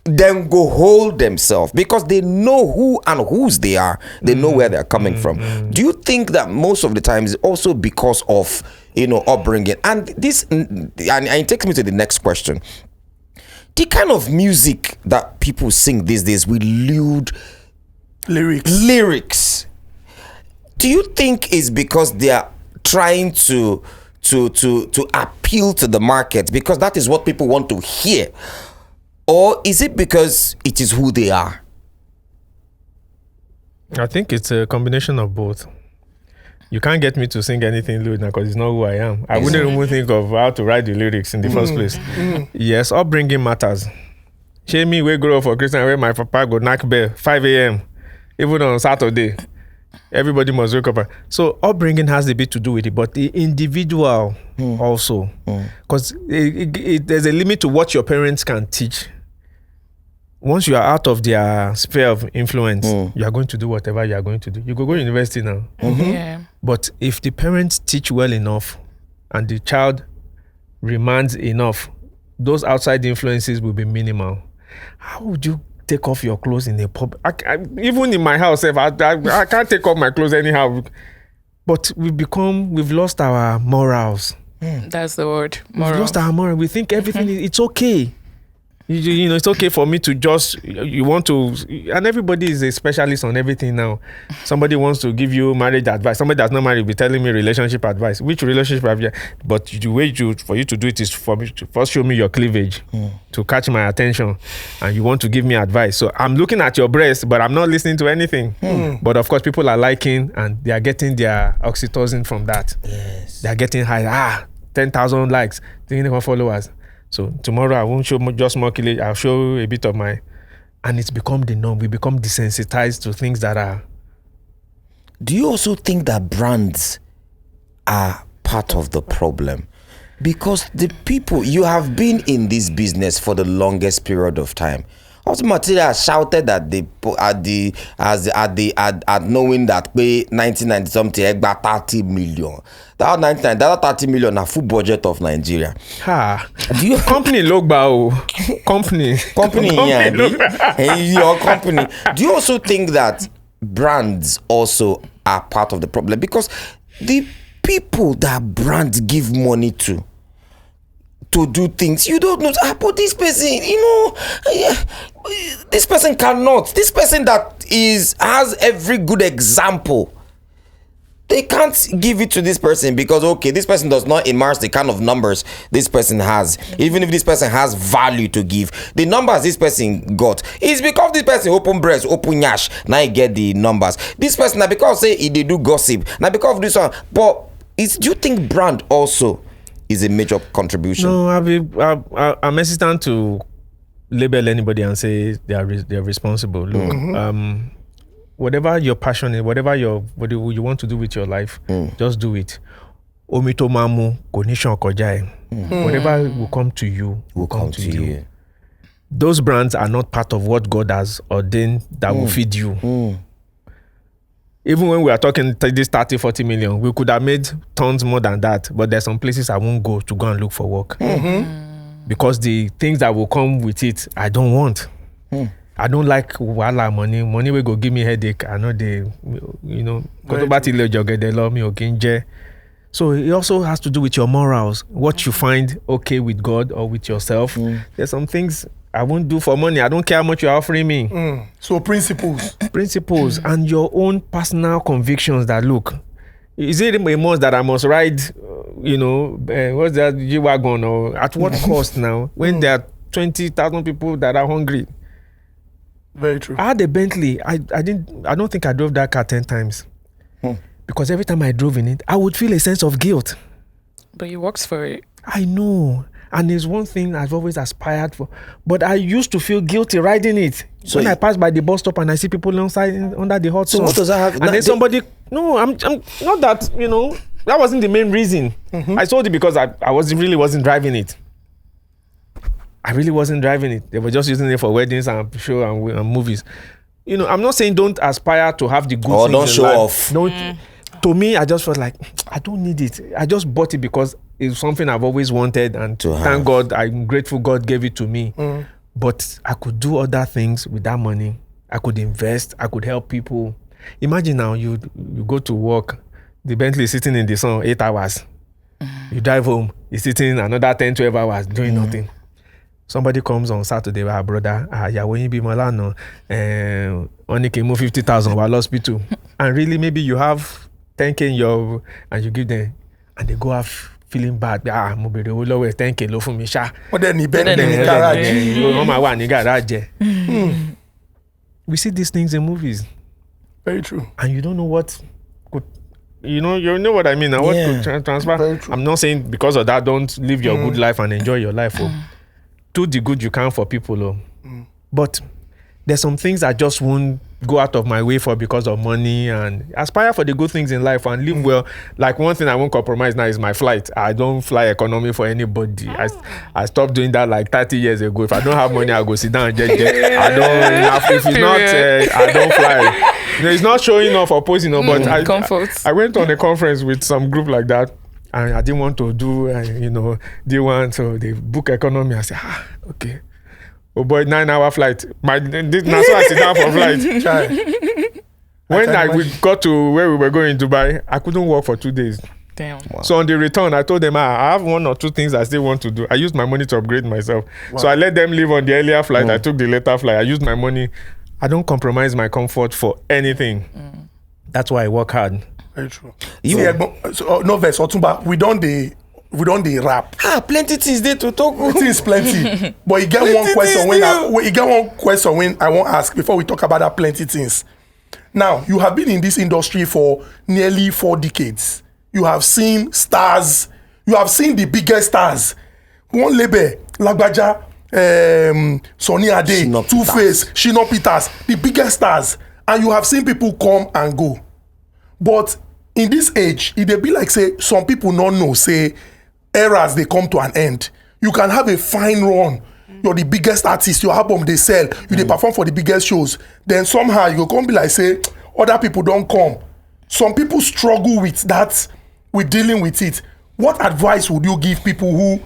go hold themselves because they know who and whose they are. They know where they're coming from. Do you think that most of the time is also because of upbringing? And this and it takes me to the next question. The kind of music that people sing these days with lewd lyrics, do you think is because they are trying to appeal to the market because that is what people want to hear? Or is it because it is who they are? I think it's a combination of both. You can't get me to sing anything lewd now because it's not who I am. I wouldn't even think of how to write the lyrics in the first place. Yes, upbringing matters. Shame me, we grow up for Christian where my papa go knock bell 5 a.m. even on Saturday. Everybody must wake up. So upbringing has a bit to do with it, but the individual also, because there's a limit to what your parents can teach. Once you are out of their sphere of influence, you are going to do whatever you are going to do. You go to university now. But if the parents teach well enough and the child remands enough, those outside influences will be minimal. How would you take off your clothes in a pub? Even in my house, I can't take off my clothes anyhow. But we've lost our morals. That's the word. We've lost our moral. We think everything it's okay. You know, it's okay for me to just, you want to, and everybody is a specialist on everything now. Somebody wants to give you marriage advice. Somebody that's not married will be telling me relationship advice. Which relationship advice? But the way for you to do it is for me to first show me your cleavage to catch my attention, and you want to give me advice. So I'm looking at your breast, but I'm not listening to anything. But of course, people are liking and they are getting their oxytocin from that. Yes. They are getting high. 10,000 likes, 300 followers. So tomorrow I won't show just more cleavage. I'll show a bit of and it's become the norm. We become desensitized to things that are. Do you also think that brands are part of the problem? Because the people, you have been in this business for the longest period of time. Also, Material shouted at knowing that pay 1990 something egba 30 million. That 99, that 30 million a full budget of Nigeria. Do you company logo company yeah, your company. Do you also think that brands also are part of the problem? Because the people that brands give money to do things, you don't know. But this person, this person cannot. This person that has every good example, they can't give it to this person because this person does not emerge the kind of numbers this person has. Even if this person has value to give, the numbers this person got is because this person open breast, open yash. Now you get the numbers. This person now because say they do gossip. Now because of this one, but do you think brand also is a major contribution? No, I'm hesitant to label anybody and say they're responsible. Look, whatever your passion is, whatever you want to do with your life, just do it. Omito mamu konishan kojai. Whatever will come to you will come to you. Those brands are not part of what God has ordained that will feed you. Even when we are talking this 30-40 million, we could have made tons more than that. But there's some places I won't go to go and look for work. Because the things that will come with it, I don't want. I don't like wala money. Money will go give me headache. I know so it also has to do with your morals. What you find okay with God or with yourself. There's some things I won't do for money. I don't care how much you're offering me. So principles and your own personal convictions that look, is it a must that I must ride, what's that G-Wagon or at what cost now when there are 20,000 people that are hungry? Very true. I had a Bentley. I don't think I drove that car 10 times. Because every time I drove in it, I would feel a sense of guilt. But you worked for it. I know. And it's one thing I've always aspired for. But I used to feel guilty riding it. So when I pass by the bus stop and I see people outside under the hot sun. So what does that have? And then somebody, I'm not that, that wasn't the main reason. I sold it because I really wasn't driving it. I really wasn't driving it. They were just using it for weddings and show and movies. I'm not saying don't aspire to have the good things. Or don't show off. To me, I just felt like, I don't need it. I just bought it because it's something I've always wanted, and thank God, I'm grateful God gave it to me. But I could do other things with that money. I could invest. I could help people. Imagine now you go to work, the Bentley is sitting in the sun 8 hours. You drive home, you're sitting another 10, 12 hours doing nothing. Somebody comes on Saturday, our brother, when you be Malano, only came move 50,000 while hospital. And really, maybe you have 10K in and you give them, and they go off feeling bad. Mobile low 10K low for me, sha. But then he bent in garage. We see these things in movies. Very true. And you don't know what could, you know what I mean. And what could transfer. I'm not saying because of that, don't live your good life and enjoy your life. Do the good you can for people. But there's some things I just won't go out of my way for because of money, and aspire for the good things in life and live well. Like one thing I won't compromise now is my flight. I don't fly economy for anybody. I stopped doing that like 30 years ago. If I don't have money, I'll go sit down and just I don't fly. It's not showing off or posing, but I went on a conference with some group like that. And I didn't want to do, D1, so they book economy. I said, okay. Oh boy, 9-hour flight. That's why I sit down for flight. When we got to where we were going to Dubai, I couldn't work for 2 days. Damn. Wow. So on the return, I told them, I have 1 or 2 things I still want to do. I used my money to upgrade myself. So I let them leave on the earlier flight. I took the later flight. I used my money. I don't compromise my comfort for anything. That's why I work hard. Very true. No verse, Otumba, we don't the rap. Plenty things there to talk. Things plenty. But you get one question when I won't ask before we talk about that plenty things. Now, you have been in this industry for nearly 4 decades. You have seen stars. You have seen the biggest stars. One Lebe, Lagbaja, Sonny Ade, Two-Face, Shino Peters, the biggest stars. And you have seen people come and go. But in this age, it dey be like say some people don't know, say eras they come to an end. You can have a fine run. You're the biggest artist, your album they sell, you they perform for the biggest shows. Then somehow you come be like say other people don't come. Some people struggle with that, with dealing with it. What advice would you give people who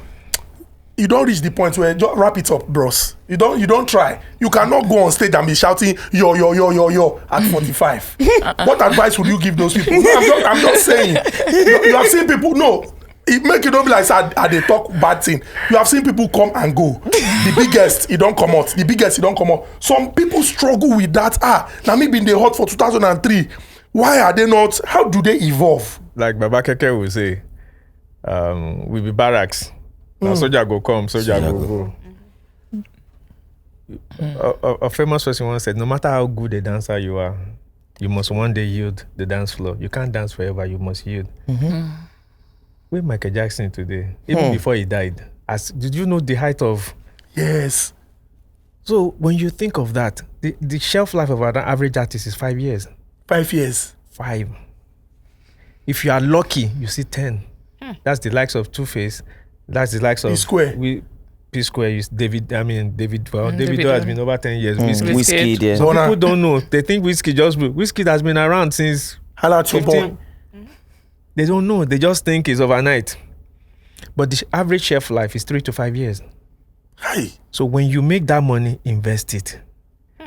you don't reach the point where just wrap it up, bros? You don't try. You cannot go on stage and be shouting yo at 45. What advice would you give those people? No, I'm just saying. You have seen people. No, it make you don't be like they talk bad thing. You have seen people come and go. The biggest, it don't come out. The biggest, it don't come out. Some people struggle with that. Now me been the hot for 2003. Why are they not? How do they evolve? Like Baba Keke will say, we be barracks. Now soldier go come, soldier go go. A famous person once said, no matter how good a dancer you are, you must one day yield the dance floor. You can't dance forever, you must yield. With Michael Jackson today, even before he died, did you know the height of... Yes. So when you think of that, the shelf life of an average artist is 5 years. 5 years. 5. If you are lucky, you see 10. That's the likes of Two-Face. That's the likes of P-Square. David. David has been over 10 years. Whiskey, yeah. Some people don't know. They think Whiskey has been around since 15. They don't know. They just think it's overnight. But the average shelf life is 3 to 5 years. Hi. So when you make that money, invest it.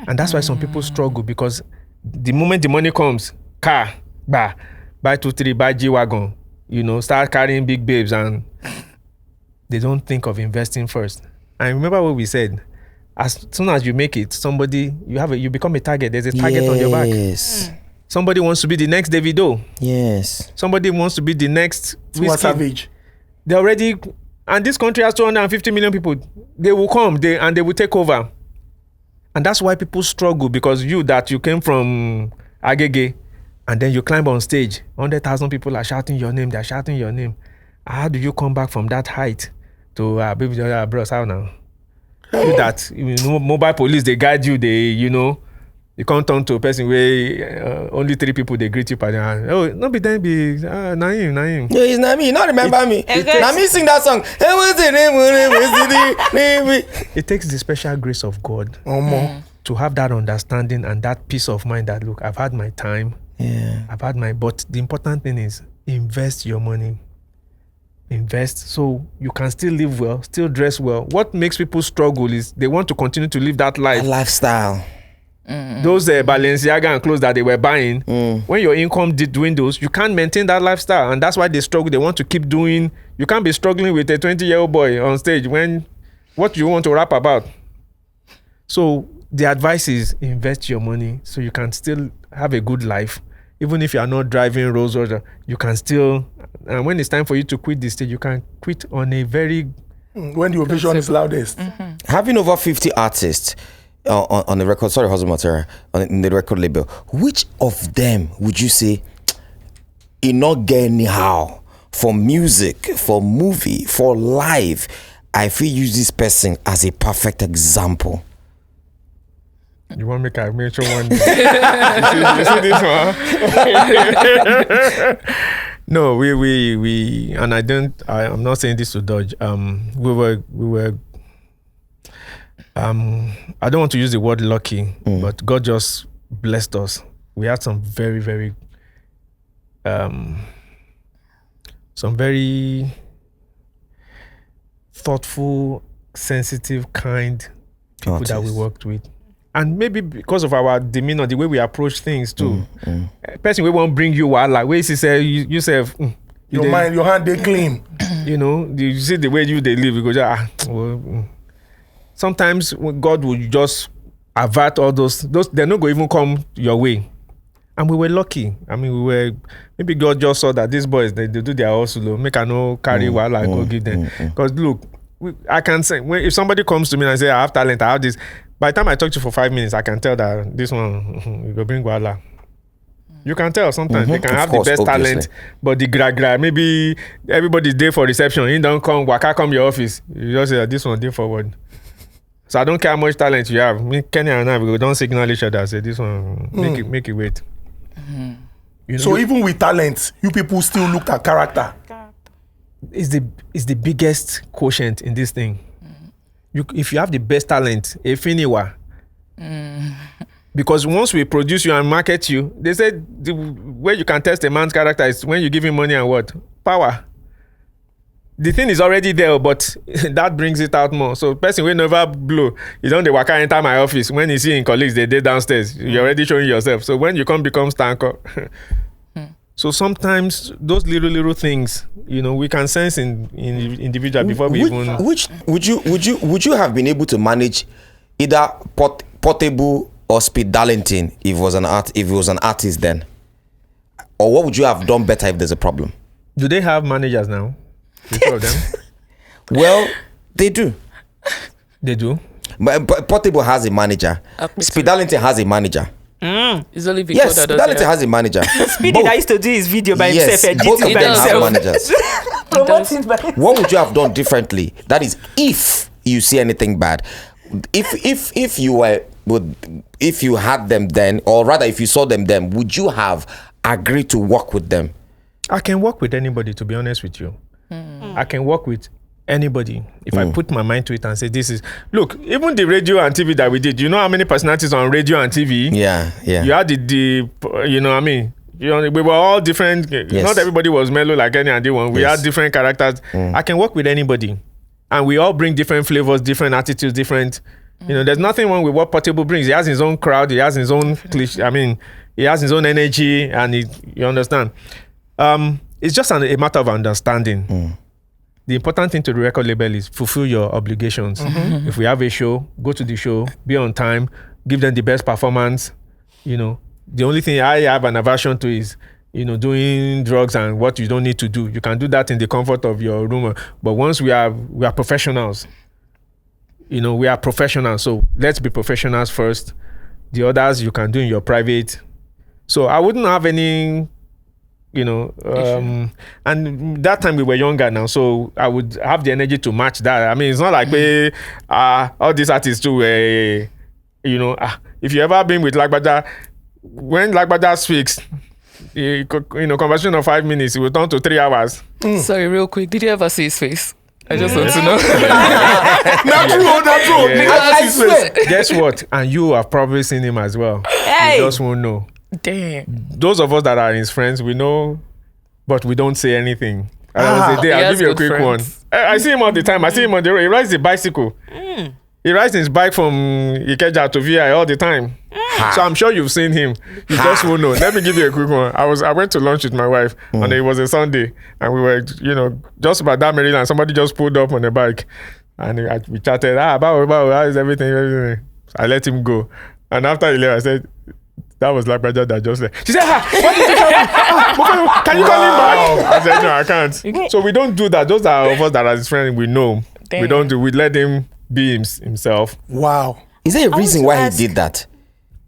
And that's why some people struggle, because the moment the money comes, car, buy 2, 3, buy G-Wagon, start carrying big babes, and they don't think of investing first. And remember what we said, as soon as you make it, you become a target. There's a target on your back. Yes. Somebody wants to be the next Davido. Yes. Somebody wants to be the next Tiwa Savage. They already, and this country has 250 million people. They will come, and they will take over. And that's why people struggle, because you came from Agege, and then you climb on stage, 100,000 people are shouting your name, they're shouting your name. How do you come back from that height to baby bros? How now? Mobile police, they guide you, you can't turn to a person where only 3 people they greet you. No, be then be Naim. No, it's not me. You not remember me. Now me sing that song. It takes the special grace of God to have that understanding and that peace of mind that, look, I've had my time. Yeah. But the important thing is invest your money. Invest so you can still live well, still dress well. What makes people struggle is they want to continue to live that life. A lifestyle. Those Balenciaga and clothes that they were buying, when your income dwindles, you can't maintain that lifestyle, and that's why they struggle. They want to keep doing. You can't be struggling with a 20-year-old boy on stage when what you want to rap about. So the advice is invest your money so you can still have a good life. Even if you are not driving Rolls Royce, you can still. And when it's time for you to quit the stage, you can quit on a very. When the ovation is loudest. Having over 50 artists on the record, in the record label, which of them would you say it not get anyhow for music, for movie, for life? I feel use this person as a perfect example. You want me to make sure one day? you see this one? No, we and I'm not saying this to dodge. We were I don't want to use the word lucky, but God just blessed us. We had some very, very thoughtful, sensitive, kind people that we worked with. And maybe because of our demeanor, the way we approach things too. Person we won't bring you wahala. Where you say you say your mind, your hand, they clean. You know, you see the way they live. You go, sometimes God will just avert all those. They're not going to even come your way. And we were lucky. I mean, maybe God just saw that these boys they do their hustle. Make I no carry wahala go give them. Because look, I can say if somebody comes to me and say I have talent, I have this. By the time I talk to you for 5 minutes, I can tell that this one you go bring wahala. You can tell sometimes they can have the best talent, but the gra maybe everybody's there for reception. You don't come, waka come your office. You just say this one day forward. So I don't care how much talent you have. Me, Kenny and I, we don't signal each other. Say this one make it wait. You know, so even with talent, you people still look at character. It's the biggest quotient in this thing. If you have the best talent, because once we produce you and market you, they said the way you can test a man's character is when you give him money and what? Power. The thing is already there, but that brings it out more. So person will never blow. You don't waka enter my office. When you see in colleagues, they downstairs. You're already showing yourself. So when you come become stanker. So sometimes those little things, you know, we can sense in individual before we even. Which would you have been able to manage either Portable or Speed Darlington if it was an artist then, or what would you have done better if there's a problem? Do they have managers now? Of them? Well, they do. They do. But Portable has a manager. Speed Darlington has a manager. It's only Victor Yes, that does Darlington it. has a manager. Speedy that used to do his video by himself, edit both of it by them have himself. managers. Promoting by himself. What would you have done differently? That is, if you see anything bad, if you had them then, or rather if you saw them then, would you have agreed to work with them? I can work with anybody, to be honest with you. I can work with anybody if I put my mind to it and say this is. Look, even the radio and TV that we did, you know how many personalities on radio and TV? Yeah. You had the you know what I mean? You know, we were all different. Yes. Not everybody was mellow like any other one. We had different characters. I can work with anybody. And we all bring different flavors, different attitudes, different. You know, there's nothing wrong with what Portable brings. He has his own crowd. He has his own cliche. I mean, he has his own energy, and you understand. It's just a matter of understanding. The important thing to the record label is fulfill your obligations. If we have a show, go to the show, be on time, give them the best performance. You know, the only thing I have an aversion to is, you know, doing drugs and what you don't need to do. You can do that in the comfort of your room. But once we are professionals, you know, we are professionals. So let's be professionals first. The others you can do in your private. So I wouldn't have any, you know, and that time we were younger now. So I would have the energy to match that. I mean, it's not like all these artists too, you know, if you ever been with Lagbaja, when Lagbaja speaks, you know, conversation of 5 minutes, it will turn to 3 hours. Sorry, real quick. Did you ever see his face? I just want to know. Not true. I swear. Guess what? And you have probably seen him as well. Hey. You just won't know. Damn. Those of us that are his friends, we know, but we don't say anything. And I was a day, He I'll has give you a good quick friends. one. I see him all the time. I see him on the road. He rides the bicycle. He rides his bike from Ikeja to VI all the time. So I'm sure you've seen him. You just won't know. Let me give you a quick one. I went to lunch with my wife, and it was a Sunday, and we were, you know, just about that Maryland. Somebody just pulled up on a bike, and we chatted. About how is everything? I let him go, and after he left, I said, that was Lagbaja that just left. She said, what did you tell me? Can you call him back? I said, no, I can't. So we don't do that. Those are of us that are his friends. We know. Damn. We don't do. We let him be himself. Wow. Is there a reason why he did that?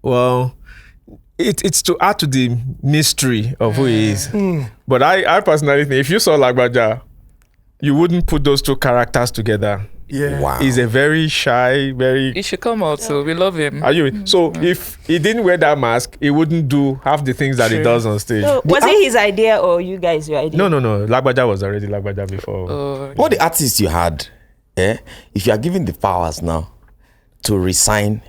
Well, it's to add to the mystery of who he is. But I personally think if you saw Lagbaja, you wouldn't put those two characters together. Yeah. Wow. He's a very shy, very. He should come out, so we love him. Are you? So if he didn't wear that mask, he wouldn't do half the things that he does on stage. So, was it his idea or you guys your idea? No. Lagbaja was already Lagbaja before. All the artists you had, if you are given the powers now to resign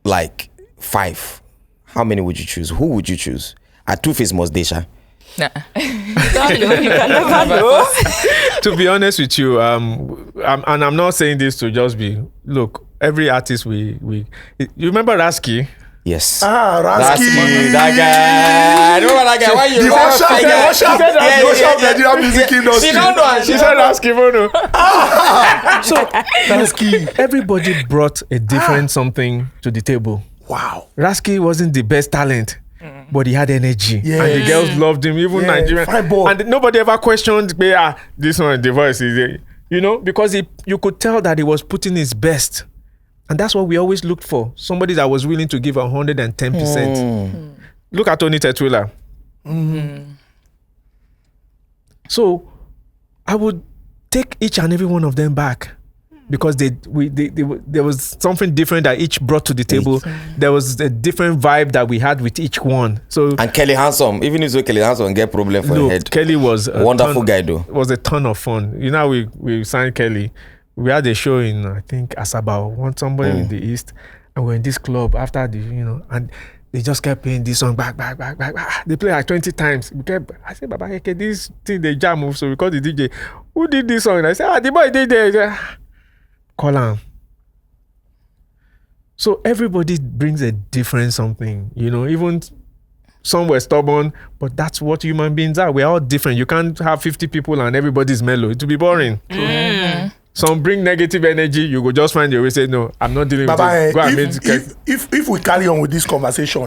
like 5, how many would you choose? Who would you choose? Two-Face must Desha. Nah. Don't know. You can never know. To be honest with you, I'm not saying this to just be. Look, every artist you remember Rasky? Yes. Rasky. That guy. I know that guy. Why you? The workshop Nigerian music industry. She don't know. She said Rasky Mono. So Rasky. everybody brought a different something to the table. Wow. Rasky wasn't the best talent, but he had energy, Yeah. and the girls loved him, even Nigerian. Fine boy. And nobody ever questioned, this one, the voice is, because you could tell that he was putting his best, and that's what we always looked for. Somebody that was willing to give 110%. Look at Tony Tetwila. So I would take each and every one of them back. Because there was something different that each brought to the table. There was a different vibe that we had with each one. So and Kelly Handsome, even if Kelly Handsome get problem for her head. Kelly was a wonderful guy though. Was a ton of fun. We signed Kelly. We had a show in I think Asaba, somewhere in the east, and we were in this club after and they just kept playing this song back. They played like 20 times. I said, Baba, okay, this thing they jam, so we called the DJ. Who did this song? And I said, the boy did it. Call him. So everybody brings a different something, even some were stubborn, but that's what human beings are. We're all different. You can't have 50 people and everybody's mellow. It will be boring. Some bring negative energy, you go just find your way, say, no, I'm not dealing with it. Go and if we carry on with this conversation,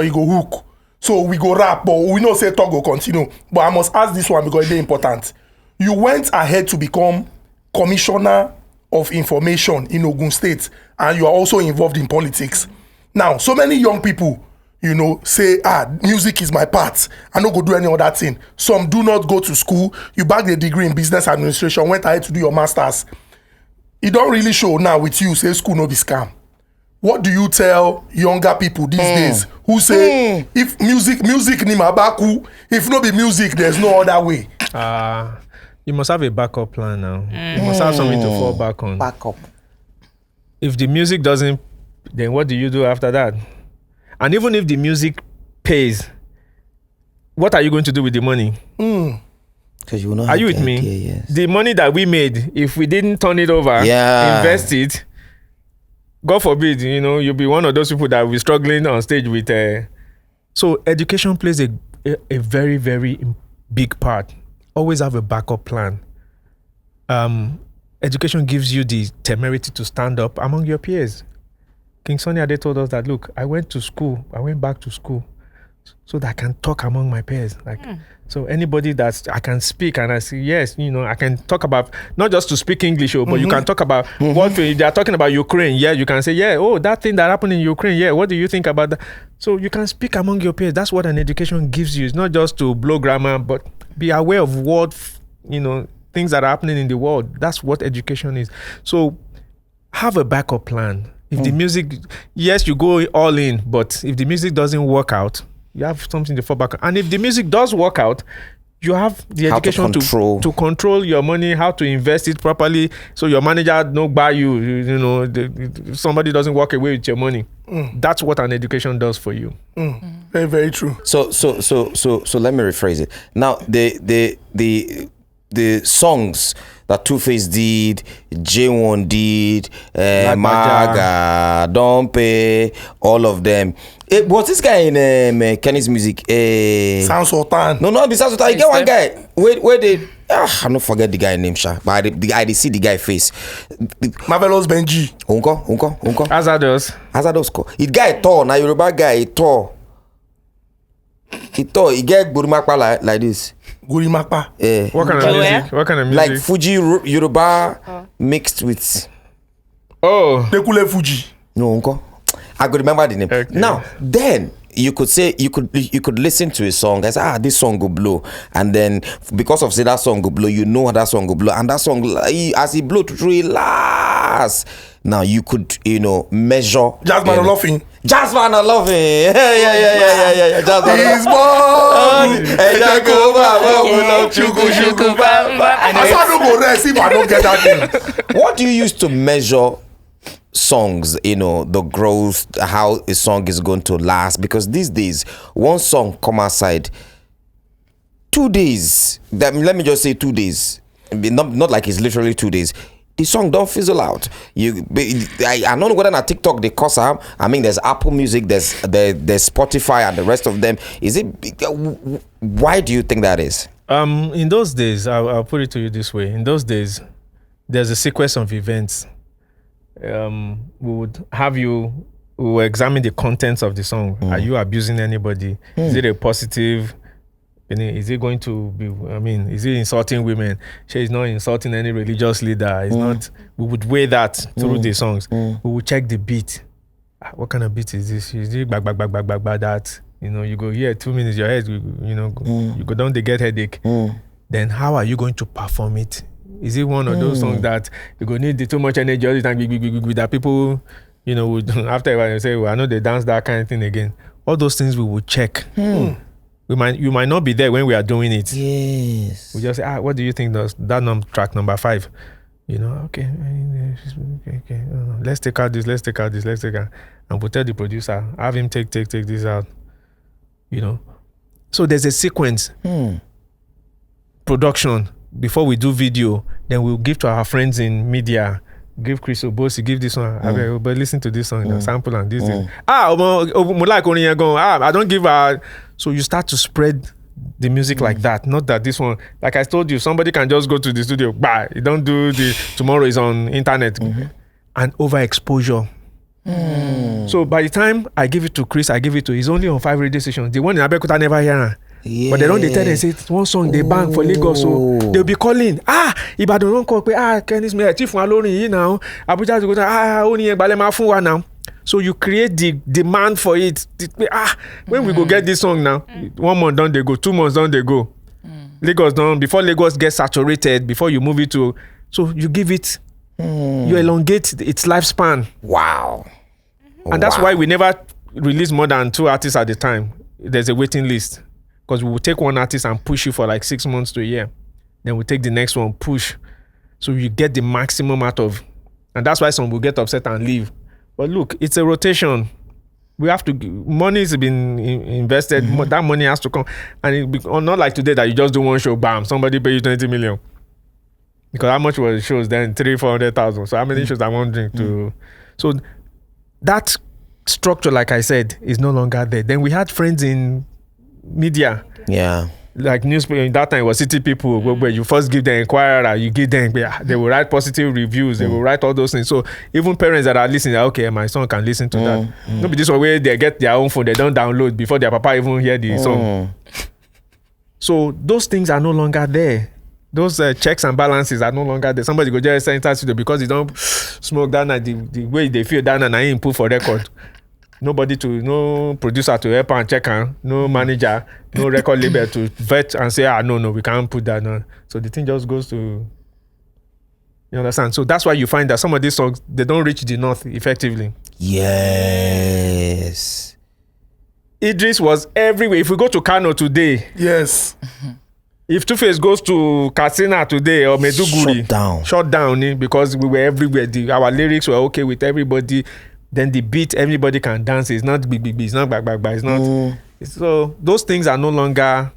you go hook. So we go rap, but we know say talk go continue. But I must ask this one because it's very important. You went ahead to become Commissioner of Information in Ogun State, and you are also involved in politics. Now, so many young people, say, music is my part. I don't go do any other thing. Some do not go to school. You bagged a degree in business administration, went ahead to do your master's. It don't really show now with you, say school no be scam. What do you tell younger people these days who say, if music ni mabaku, if no be music, there's no other way? You must have a backup plan now. You must have something to fall back on. Backup. If the music doesn't, then what do you do after that? And even if the music pays, what are you going to do with the money? Because you know. Are you with me? Yes. The money that we made, if we didn't turn it over, invest it, God forbid, you'll be one of those people that will be struggling on stage with. So education plays a very, very big part. Always have a backup plan. Education gives you the temerity to stand up among your peers. King Sunny Ade told us that, look, I went back to school so that I can talk among my peers. So anybody that I can speak and I say, yes, I can talk about, not just to speak English, but you can talk about what they are talking about Ukraine. Yeah, you can say, that thing that happened in Ukraine. Yeah, what do you think about that? So you can speak among your peers. That's what an education gives you. It's not just to blow grammar, but be aware of what, things that are happening in the world. That's what education is. So have a backup plan. If the music, yes, you go all in, but if the music doesn't work out, you have something to fall back on. And if the music does work out, you have the education to control your money, how to invest it properly, so your manager don't buy you. Somebody doesn't walk away with your money. That's what an education does for you. Very, very true. So let me rephrase it. Now the songs that Two-Face did, J1 did, Maga, Dompe, all of them. Was this guy in Kenny's music? Sound Sultan. No, not the Sound Sultan. You get one guy. Where they? I don't forget the guy name, sha. But I see the guy face. Marvelous Benji. Unko. Azados. It guy tall. Now Yoruba guy tall. He get Gurimakpa like this. Gurimakpa. Yeah. What kind of music? Like Fuji Yoruba mixed with. Oh. Tekule Fuji. No, Unko. I could remember the name. Okay. Now, then you could say you could listen to a song and say, this song go blow, and then because of say that song go blow, that song go blow, and that song as it blow through it last. Now you could measure. Jasmine Olofin. Jasmine Olofin. Yeah. Jasmine. He's born. I don't go rest if I don't get that thing. What do you use to measure songs, the growth, how a song is going to last? Because these days, one song come outside 2 days. Let me just say 2 days. Not like it's literally 2 days. the song don't fizzle out. I don't know whether on TikTok they cause am. I mean, there's Apple Music, there's Spotify, and the rest of them. Is it? Why do you think that is? In those days, I'll put it to you this way. In those days, there's a sequence of events. We would have you. We will examine the contents of the song. Are you abusing anybody? Is it a positive? Is it going to be? I mean, is it insulting women? She's not insulting any religious leader. It's not. We would weigh that through the songs. We would check the beat. What kind of beat is this? Is it back that? You go here 2 minutes. Your head, you go down. They get headache. Then how are you going to perform it? Is it one of those songs that you go need too much energy all the time? That people, would after a while say, well, I know they dance that kind of thing again. All those things we would check. You might not be there when we are doing it. Yes. We just say, what do you think that track number 5? Okay. Let's take out this. And we'll tell the producer, have him take this out. So there's a sequence. Production, before we do video, then we'll give to our friends in media. Give Chris Obosi, give this one. But listen to this song, sample and this. I don't give a. So you start to spread the music like that. Not that this one, like I told you, somebody can just go to the studio. You don't do the tomorrow is on internet, and overexposure. So by the time I give it to Chris, he's only on 5 radio stations. The one in Abeokuta never hear her. Yeah. But they don't tell them, say one song they bang for Lagos, so they'll be calling. Ibadan don't call, Kenny's me, Chief Maloney now. Abuja to go only Balema Funwa now. So you create the demand for it. When we go get this song now, 1 month down they go, 2 months down they go. Lagos down, before Lagos gets saturated, before you move it to, so you give it, you elongate its lifespan. Wow. And that's why we never release more than 2 artists at a time. There's a waiting list. Because we will take one artist and push you for like 6 months to a year. Then we take the next one, push. So you get the maximum out of. And that's why some will get upset and leave. But look, it's a rotation. We have to, money has been invested. That money has to come. And not like today that you just do one show, bam, somebody pay you 20 million. Because how much was the shows then? 300,000-400,000. So how many shows I'm wondering to. So that structure, like I said, is no longer there. Then we had friends in media, like newspaper. In that time it was City People, where you first give the Inquirer, you give them, they will write positive reviews, they will write all those things. So even parents that are listening, okay, my son can listen to that. No, be this one where they get their own phone, they don't download before their papa even hear the song. So those things are no longer there. Those checks and balances are no longer there. Somebody go just enter studio because he don't smoke that night. The way they feel that night, I ain't put for record. No producer to help and check her, no manager, no record label to vet and say, no, we can't put that on. So the thing just goes to, you understand? So that's why you find that some of these songs, they don't reach the north effectively. Yes. Idris was everywhere. If we go to Kano today, yes. If Two-Face goes to Katsina today or Meduguri, shut down because we were everywhere. Our lyrics were okay with everybody. Then the beat, everybody can dance. It's not big, it's not back, it's not. So those things are no longer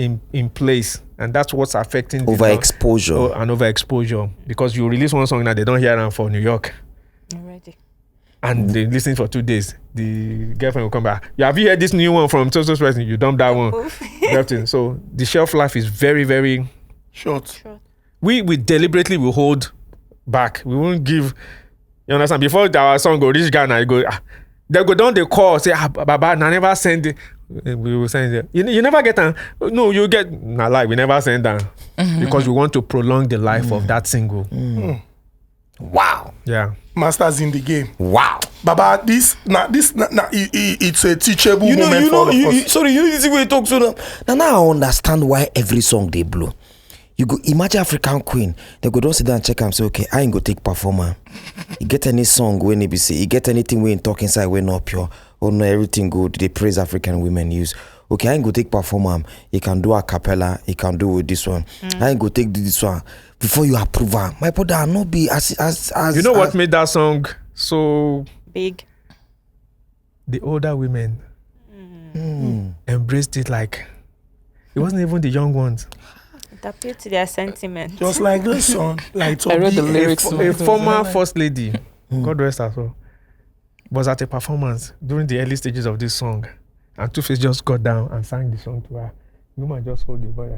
in place, and that's what's affecting overexposure. Overexposure, because you release one song now they don't hear them for New York. Already. And they listen for 2 days. The girlfriend will come back. Have you heard this new one from so person? You dump that one. So the shelf life is very, very short. We deliberately will hold back. We won't give. You understand? Before our song go reach Ghana, they go down the call, say, Baba, I never send it. We will send it. You never get them. No, you get, we never send them. Because we want to prolong the life of that single. Wow. Yeah. Masters in the game. Wow. Baba, it's a teachable moment for all of us. Sorry, you see where you talk to them. Now I understand why every song they blow. You go imagine African Queen. They go don't sit down and check and say, okay, I ain't go take performer. You get any song when they say, you get anything when talk inside when not pure. Oh no, everything good. They praise African women use. Okay, I ain't go take performer. You can do a cappella. You can do with this one. I ain't go take this one before you approve her. My brother, not be as. You know what made that song so big? The older women embraced it like it wasn't even the young ones. It appealed to their sentiment. Just like the sun, like I read the lyrics. A former first lady, God rest her soul, was at a performance during the early stages of this song, and Two-Face just got down and sang the song to her. Woman just hold the boy.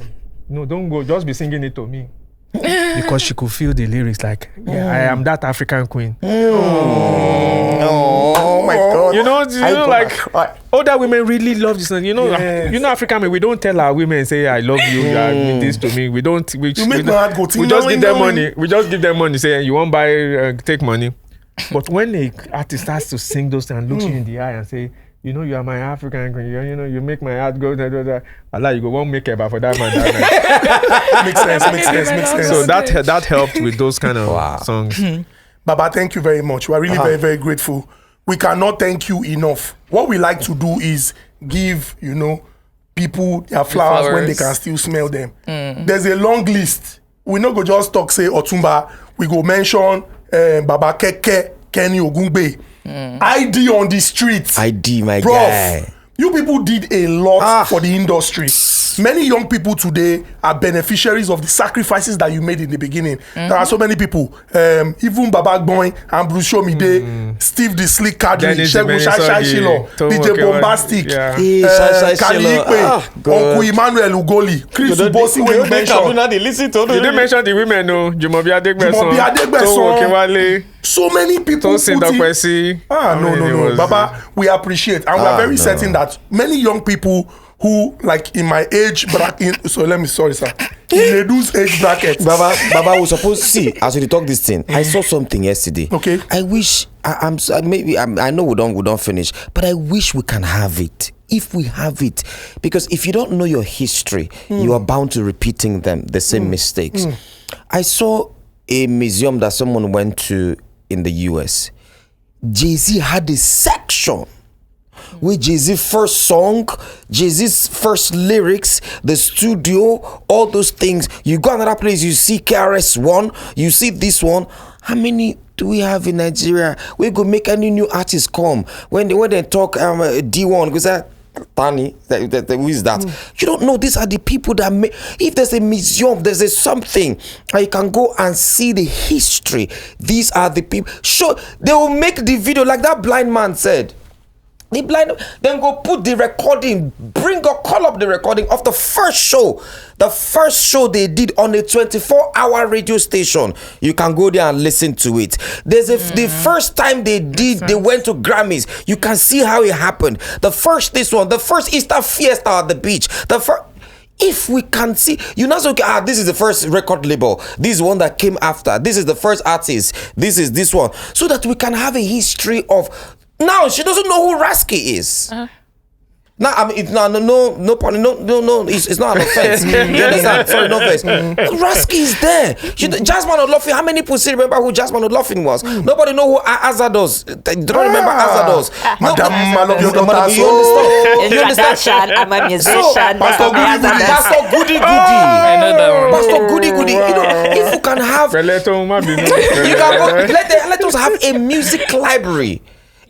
No, don't go. Just be singing it to me. Because she could feel the lyrics like, I am that African queen. Oh my God. You know, like older women really love this. You know, African men, we don't tell our women, say, I love you, you are this to me. We don't. We just give them money. We just give them money, say, you won't buy, take money. But when the artist starts to sing those things and looks you in the eye and say, you know, you are my African queen. You know, you make my heart go. Allah, you go won't make it for that man. Makes sense. So that helped with those kind of songs. Baba, thank you very much. We are really very, very grateful. We cannot thank you enough. What we like to do is give, people their flowers when they can still smell them. There's a long list. We not go just talk, say, Otumba. We go mention Baba Keke, Kenny Ogungbe. ID on the streets. ID, my Prof, guy. You people did a lot for the industry. Many young people today are beneficiaries of the sacrifices that you made in the beginning. There are so many people. Even Baba Boy, Bruce Shomide, Steve the Slick Kadri, Shegun Shai Shilo, DJ Bombastic, Kaliikwe, Uncle Emmanuel Ugoli, Chris Ubosi, when you mentioned. You didn't mention the women, no. Jumobi Adegbeson. So many people put in. No. Baba, we appreciate, and we are very certain that many young people who, like in my age bracket, so let me, sorry sir, in Nedu's age bracket. Baba was supposed to see, as we talk this thing, I saw something yesterday. Okay. I wish, I know we don't finish, but I wish we can have it. If we have it, because if you don't know your history, you are bound to repeating the same mistakes. I saw a museum that someone went to in the US. Jay-Z had a section where Jay-Z first song, Jay-Z's first lyrics, the studio, all those things. You go another place, you see KRS-One, you see this one. How many do we have in Nigeria? We go make any new artist come. When they talk D1, because that Tani, who is that? You don't know. These are the people that make. If there's a museum, there's a something, and you can go and see the history. These are the people. Sure, they will make the video like that blind man said. The blind, then go put the recording, call up the recording of the first show they did on a 24-hour radio station. You can go there and listen to it. There's the first time they went to Grammys. You can see how it happened. The first Easter Fiesta at the beach. If we can see, you know, so this is the first record label. This is one that came after. This is the first artist. This is this one. So that we can have a history of. Now she doesn't know who Rasky is. Now I mean, it's not no. It's not an offense. You understand? Sorry, no offense. Rasky is there. Jasmine Odlofin. How many people still remember who Jasmine Odlofin was? Nobody know who Azza does. They don't remember Azza does. Madam, man of your daughter. You understand? I'm a musician. Pastor Goody. I know that one. Pastor Goody. You know, if you can have, you can go, let us have a music library.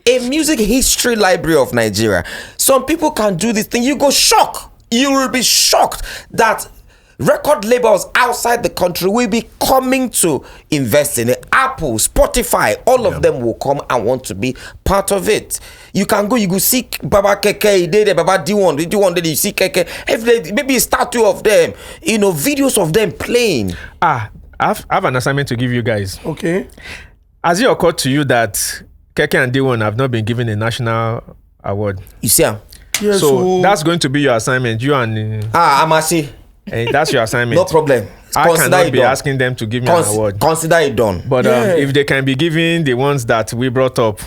A music history library of Nigeria. Some people can do this thing. You will be shocked that record labels outside the country will be coming to invest in it. Apple, Spotify, all of them will come and want to be part of it. You can go, you go see Baba Keke, Baba D1, you see Keke, maybe a statue of them, videos of them playing. I have an assignment to give you guys. Okay. Has it occurred to you that Keke and D1 have not been given a national award? You see? Yes, so that's going to be your assignment. You and Amasi. That's your assignment. No problem. I cannot be asking them to give me an award. Consider it done. But if they can be given the ones that we brought up.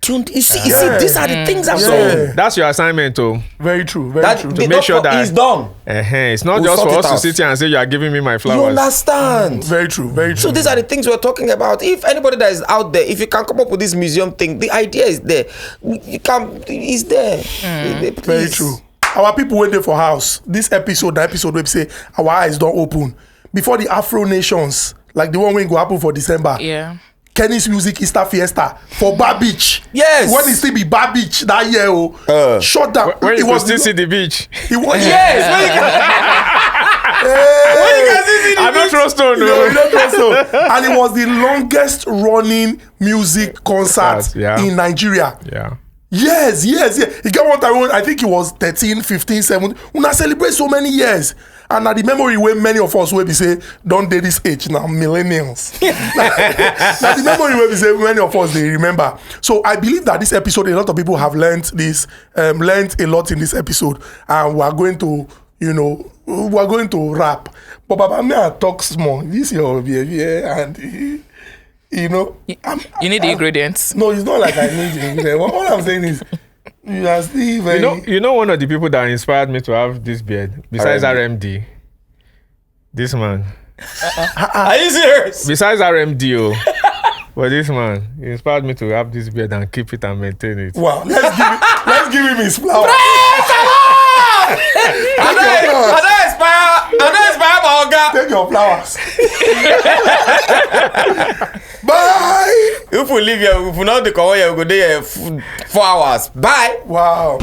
You see, these are the things I'm saying. That's your assignment, too. Very true. To make sure that it's done. It's not just for us to sit here and say you are giving me my flowers. You understand? Very true. So these are the things we're talking about. If anybody that is out there, if you can come up with this museum thing, the idea is there. It's there. Very true. Our people waiting for house. This episode, the episode where we say our eyes don't open. Before the Afro Nations, like the one when go happen for December. Yeah. Kenny's Music Easter Fiesta for Bar Beach. Yes. When it still be Bar Beach that year, shut down. When you still see the beach. It was yes. when you can don't throw stone. You don't throw stone. And it was the longest running music concert in Nigeria. Yeah. Yes. He got one time, I think it was 13, 15, 17. Una celebrate so many years. And at the memory where many of us will be say, don't date this age now, millennials. Now the memory where we say many of us they remember. So I believe that this episode, a lot of people have learned a lot in this episode, and we are going to, rap. But Baba, may I talk small? This your behavior and. You need the ingredients. No, it's not like I need the ingredients. What I'm saying is, you are still very... one of the people that inspired me to have this beard, besides RMD, this man. Are you serious? Besides RMD, but this man, he inspired me to have this beard and keep it and maintain it. Wow, let's give him his flower. I don't inspire my Oga. Take your flowers. Bye. If we leave here, if we not the call here, we go there 4 hours. Bye. Wow.